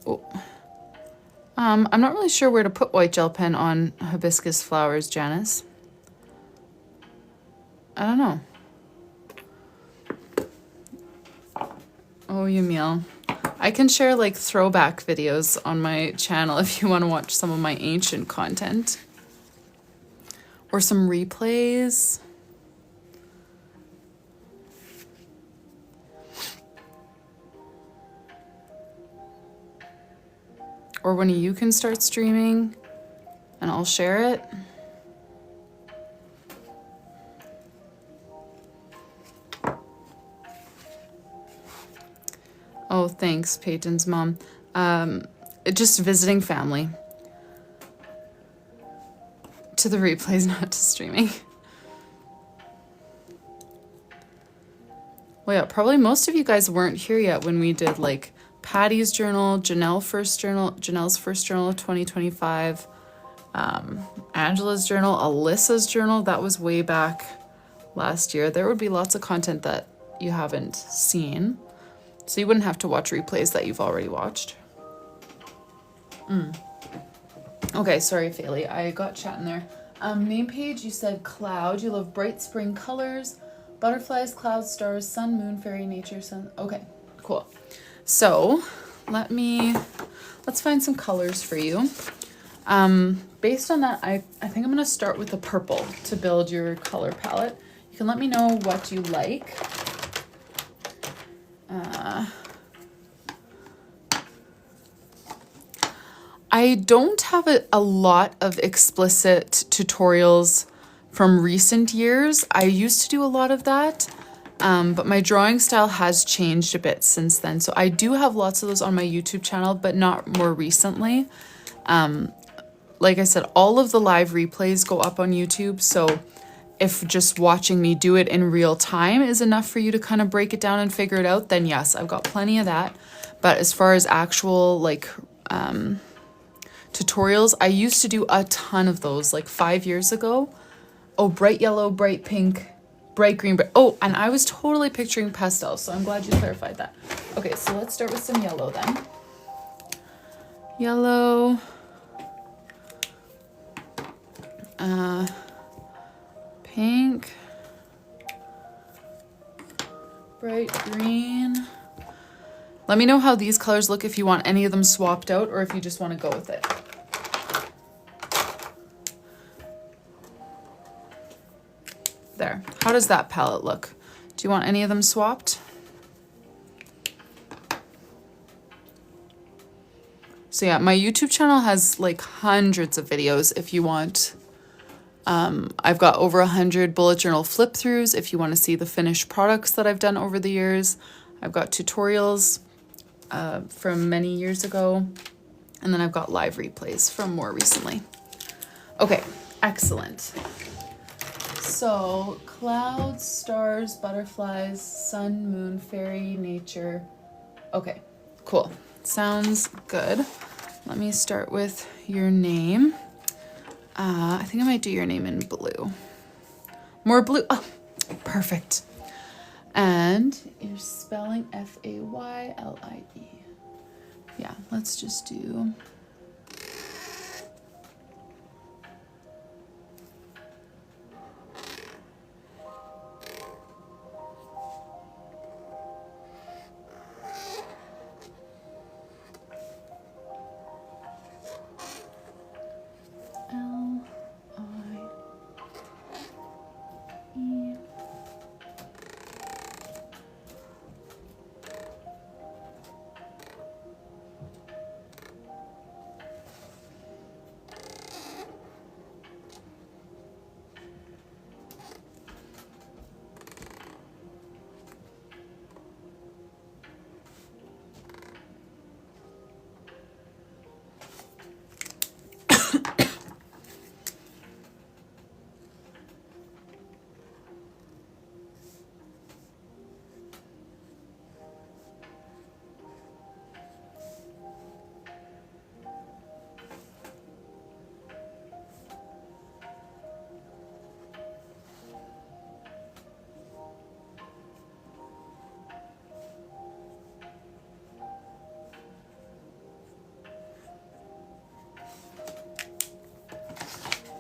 Oh. I'm not really sure where to put white gel pen on hibiscus flowers, Janice. I don't know. Oh, Yamil. I can share like throwback videos on my channel if you want to watch some of my ancient content. Or some replays. Or when you can start streaming and I'll share it. Oh, thanks, Peyton's mom. Just visiting family. To the replays, not to streaming. Well, yeah, probably most of you guys weren't here yet when we did like Patty's journal, Janelle's first journal of 2025, Angela's journal, Alyssa's journal. That was way back last year. There would be lots of content that you haven't seen, so you wouldn't have to watch replays that you've already watched. Okay, sorry, Faylee, I got chatting there. Name page, you said cloud. You love bright spring colors, butterflies, clouds, stars, sun, moon, fairy, nature, sun. Okay, cool. So let's find some colors for you. Based on that, I think I'm gonna start with the purple to build your color palette. You can let me know what you like. I don't have a lot of explicit tutorials from recent years. I used to do a lot of that, but my drawing style has changed a bit since then. So I do have lots of those on my YouTube channel, but not more recently. Like I said, all of the live replays go up on YouTube. So if just watching me do it in real time is enough for you to kind of break it down and figure it out, then yes, I've got plenty of that. But as far as actual like tutorials, I used to do a ton of those like 5 years ago. Oh, bright yellow, bright pink, bright green. Oh, and I was totally picturing pastels, so I'm glad you clarified that. Okay, so let's start with some yellow then. Yellow. Pink. Bright green. Let me know how these colors look, if you want any of them swapped out or if you just want to go with it. There. How does that palette look? Do you want any of them swapped? So yeah, my YouTube channel has like hundreds of videos if you want. I've got over 100 bullet journal flip throughs if you want to see the finished products that I've done over the years. I've got tutorials from many years ago, and then I've got live replays from more recently. Okay, excellent. So clouds, stars, butterflies, sun, moon, fairy, nature. Okay, cool. Sounds good. Let me start with your name. I think I might do your name in blue. More blue. Oh, perfect. And you're spelling F-A-Y-L-I-E. Yeah, let's just do...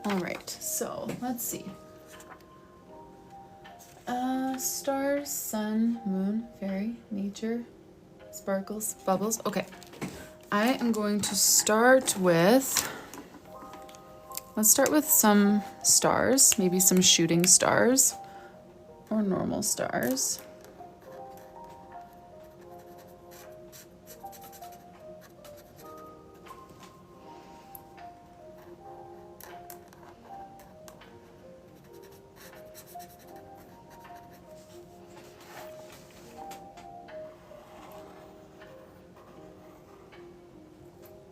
All right, so let's see. Stars, sun, moon, fairy, nature, sparkles, bubbles. Okay, I am going to start with, let's start with some stars, maybe some shooting stars or normal stars.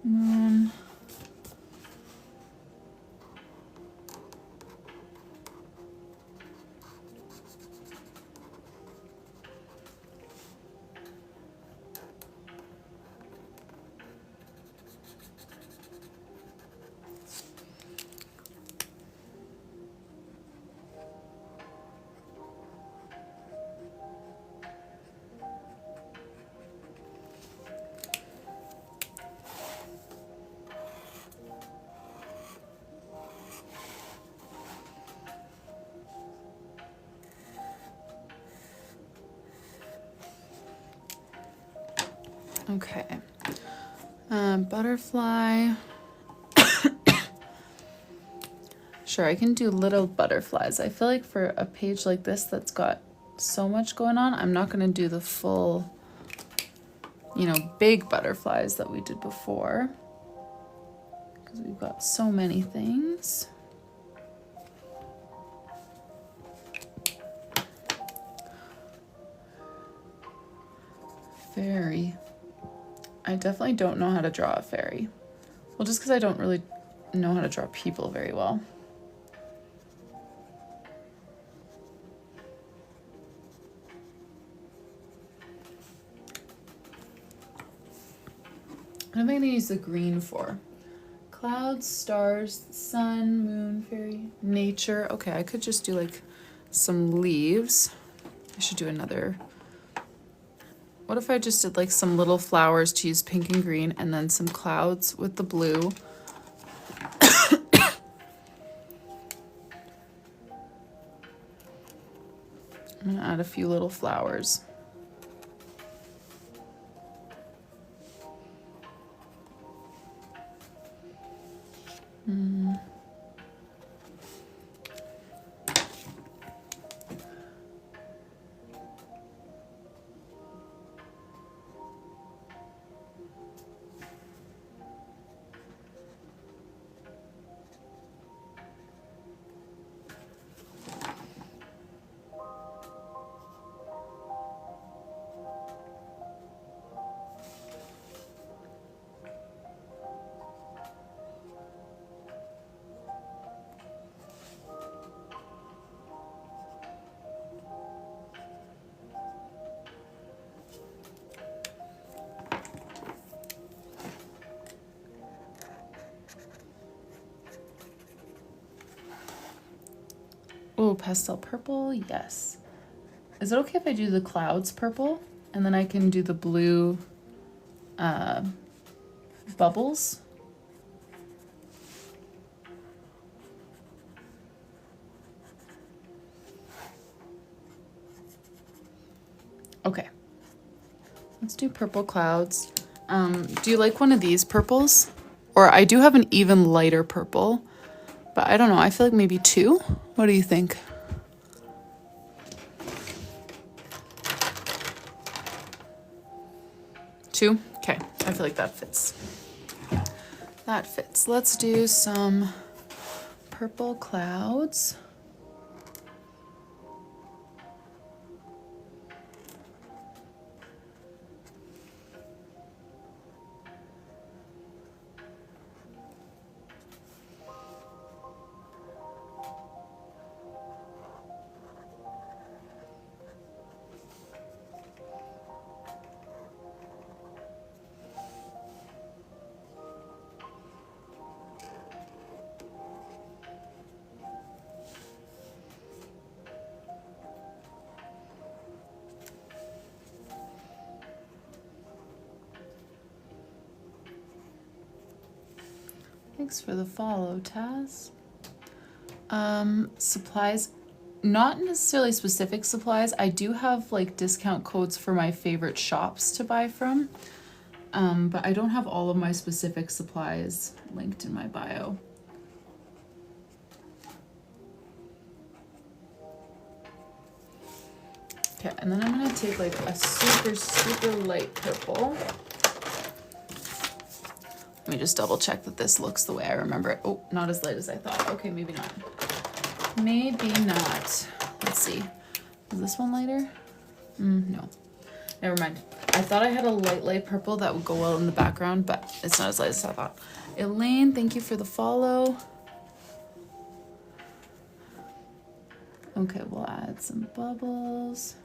Moon. Okay. Butterfly. Sure, I can do little butterflies. I feel like for a page like this that's got so much going on, I'm not going to do the full, you know, big butterflies that we did before, because we've got so many things. Fairy. I definitely don't know how to draw a fairy. Well, just because I don't really know how to draw people very well. What am I going to use the green for? Clouds, stars, sun, moon, fairy, nature. Okay, I could just do like some leaves. I should do another. What if I just did like some little flowers to use pink and green, and then some clouds with the blue. I'm gonna add a few little flowers. Oh, pastel purple, yes. Is it okay if I do the clouds purple? And then I can do the blue bubbles? Okay. Let's do purple clouds. Do you like one of these purples? Or I do have an even lighter purple, but I don't know. I feel like maybe two. What do you think? Two? Okay, I feel like that fits. That fits. Let's do some purple clouds. Thanks for the follow, Taz. Supplies, not necessarily specific supplies. I do have like discount codes for my favorite shops to buy from, but I don't have all of my specific supplies linked in my bio. Okay, and then I'm gonna take like a super light purple. Let me just double check that this looks the way I remember it. Oh, not as light as I thought. Okay, maybe not. Maybe not. Let's see. Is this one lighter? No. Never mind. I thought I had a light purple that would go well in the background, but it's not as light as I thought. Elaine, thank you for the follow. Okay, we'll add some bubbles.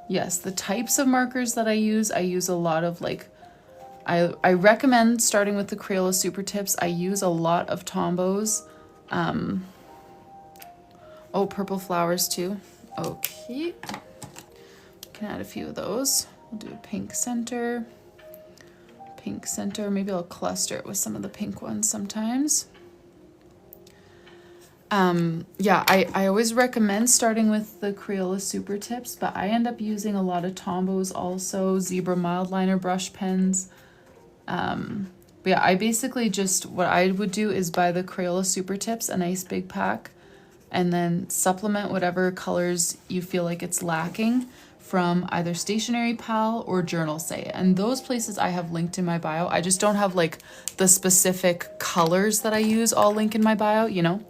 Yes, the types of markers that I use a lot of like, I recommend starting with the Crayola Super Tips. I use a lot of Tombows. Oh, purple flowers too. Okay. Can add a few of those. We'll do a pink center. Maybe I'll cluster it with some of the pink ones sometimes. Yeah, I always recommend starting with the Crayola Super Tips, but I end up using a lot of Tombos also, Zebra Mildliner brush pens. But yeah, I basically just, what I would do is buy the Crayola Super Tips, a nice big pack, and then supplement whatever colors you feel like it's lacking from either Stationery Pal or Journal Say. And those places I have linked in my bio. I just don't have like the specific colors that I use all link in my bio, you know?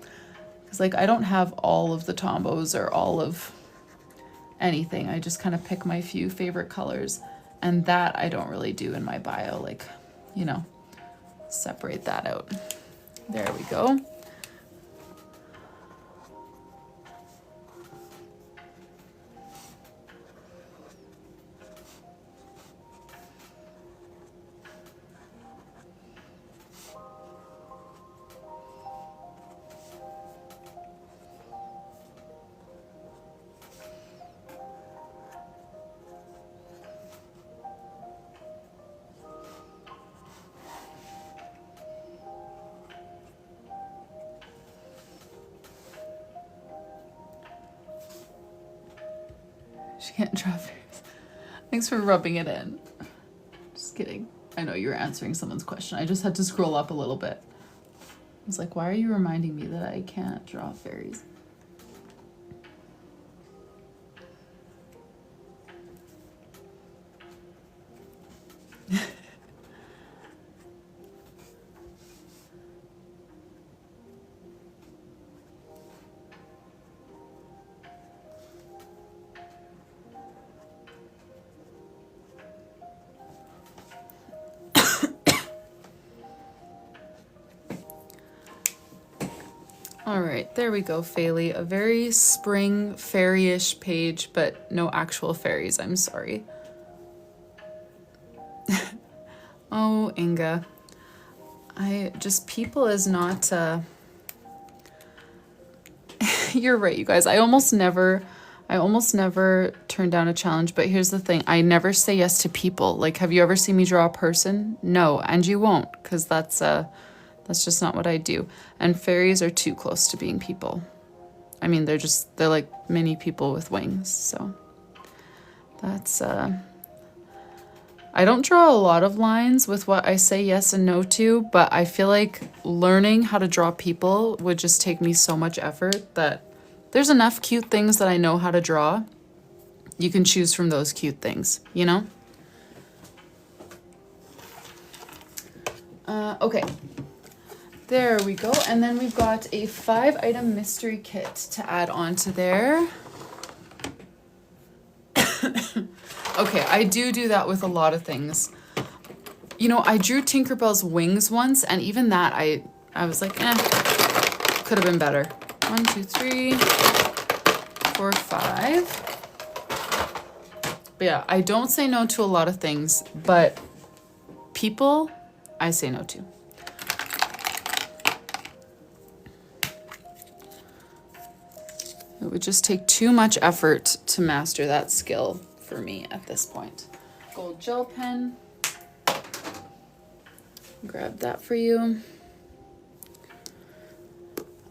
Because like I don't have all of the Tombos or all of anything. I just kind of pick my few favorite colors. And that I don't really do in my bio, like, you know, separate that out. There we go. She can't draw fairies. Thanks for rubbing it in. Just kidding. I know you were answering someone's question. I just had to scroll up a little bit. I was like, why are you reminding me that I can't draw fairies? All right, there we go, Faylee. A very spring fairy-ish page, but no actual fairies, I'm sorry. Oh, Inga. People is not, You're right, you guys. I almost never turn down a challenge, but here's the thing. I never say yes to people. Like, have you ever seen me draw a person? No, and you won't, because that's just not what I do. And fairies are too close to being people. I mean, they're like mini people with wings. So that's, I don't draw a lot of lines with what I say yes and no to, but I feel like learning how to draw people would just take me so much effort that there's enough cute things that I know how to draw. You can choose from those cute things, you know? Okay. There we go. And then we've got a 5-item mystery kit to add on to there. Okay, I do that with a lot of things. You know, I drew Tinkerbell's wings once, and even that, I was like, could have been better. 1, 2, 3, 4, 5. But yeah, I don't say no to a lot of things, but people, I say no to. It would just take too much effort to master that skill for me at this point. Gold gel pen. Grab that for you.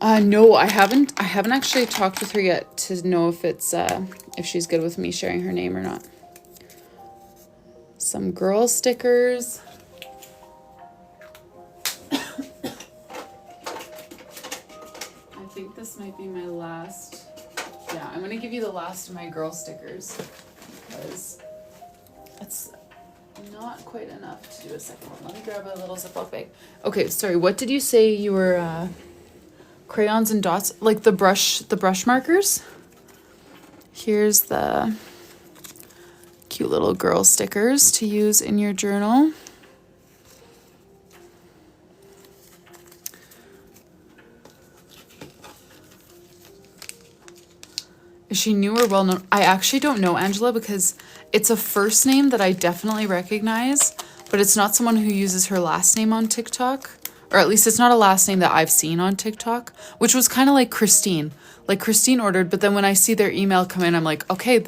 No, I haven't actually talked with her yet to know if it's if she's good with me sharing her name or not. Some girl stickers. I think this might be my last. Yeah, I'm gonna give you the last of my girl stickers because it's not quite enough to do a second one. Let me grab a little Ziploc bag. Okay, sorry, what did you say you were, crayons and dots? Like the brush markers? Here's the cute little girl stickers to use in your journal. Is she new or well known? I actually don't know, Angela, because it's a first name that I definitely recognize, but it's not someone who uses her last name on TikTok. Or at least it's not a last name that I've seen on TikTok, which was kind of like Christine. Like Christine ordered, but then when I see their email come in, I'm like, okay,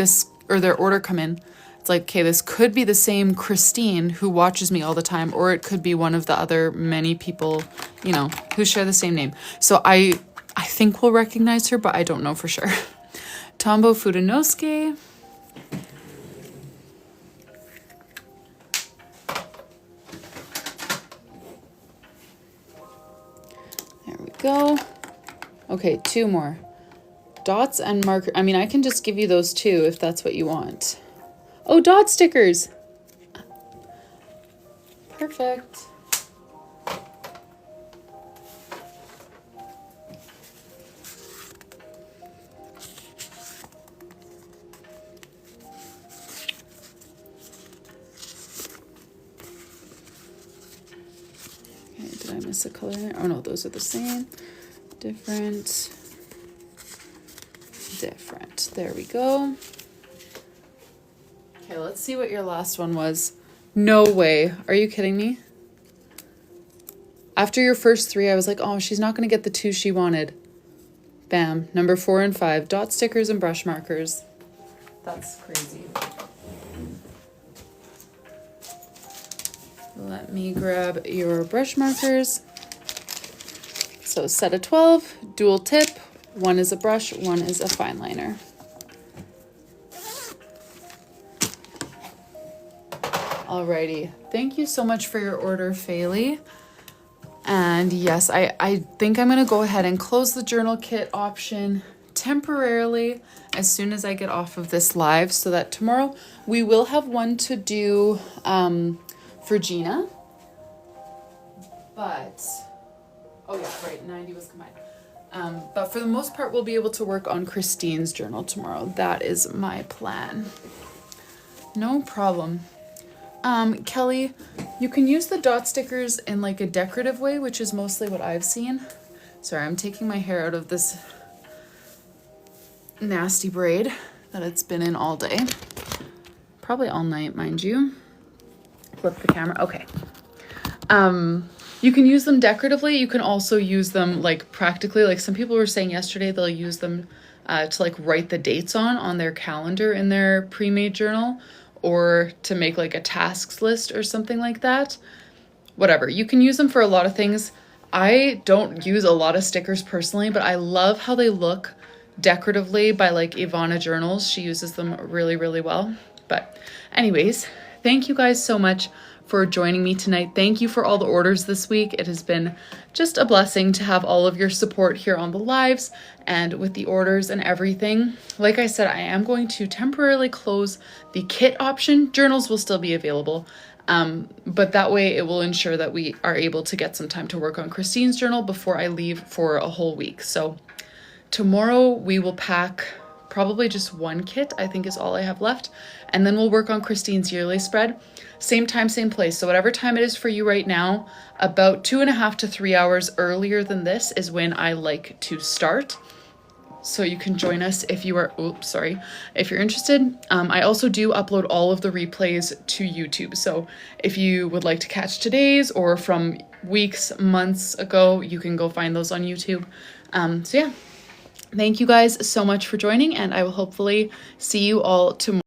or their order come in. It's like, okay, this could be the same Christine who watches me all the time, or it could be one of the other many people, you know, who share the same name. So I I think we'll recognize her, but I don't know for sure. Tombo Fudenosuke. There we go. Okay, 2 more. Dots and marker. I mean, I can just give you those 2 if that's what you want. Oh, dot stickers. Perfect. Okay, did I miss a color there? Oh no, those are the same. Different. Different. There we go. Okay, let's see what your last one was. No way. Are you kidding me? After your first 3, I was like, oh, she's not going to get the 2 she wanted. Bam. Number 4 and 5. Dot stickers and brush markers. That's crazy. Let me grab your brush markers. So set of 12, dual tip. 1 is a brush, 1 is a fine liner. Alrighty, thank you so much for your order, Faylee. And yes, I think I'm gonna go ahead and close the journal kit option temporarily as soon as I get off of this live, so that tomorrow we will have one to do for Gina. But, oh yeah, right, 90 was combined. But for the most part, we'll be able to work on Christine's journal tomorrow. That is my plan. No problem. Kelly, you can use the dot stickers in like a decorative way, which is mostly what I've seen. Sorry, I'm taking my hair out of this nasty braid that it's been in all day. Probably all night, mind you. Flip the camera. Okay. You can use them decoratively. You can also use them like practically, like some people were saying yesterday, they'll use them to like write the dates on their calendar in their pre-made journal, or to make like a tasks list or something like that. Whatever. You can use them for a lot of things. I don't use a lot of stickers personally, but I love how they look decoratively by like Ivana Journals. She uses them really, really well. But anyways, thank you guys so much for joining me tonight. Thank you for all the orders this week. It has been just a blessing to have all of your support here on the lives and with the orders and everything. Like I said, I am going to temporarily close the kit option. Journals will still be available, but that way it will ensure that we are able to get some time to work on Christine's journal before I leave for a whole week. So tomorrow we will pack probably just 1 kit, I think is all I have left. And then we'll work on Christine's yearly spread. Same time, same place. So whatever time it is for you right now, about 2.5 to 3 hours earlier than this is when I like to start. So you can join us if you are, if you're interested. I also do upload all of the replays to YouTube. So if you would like to catch today's or from weeks, months ago, you can go find those on YouTube. So yeah, thank you guys so much for joining, and I will hopefully see you all tomorrow.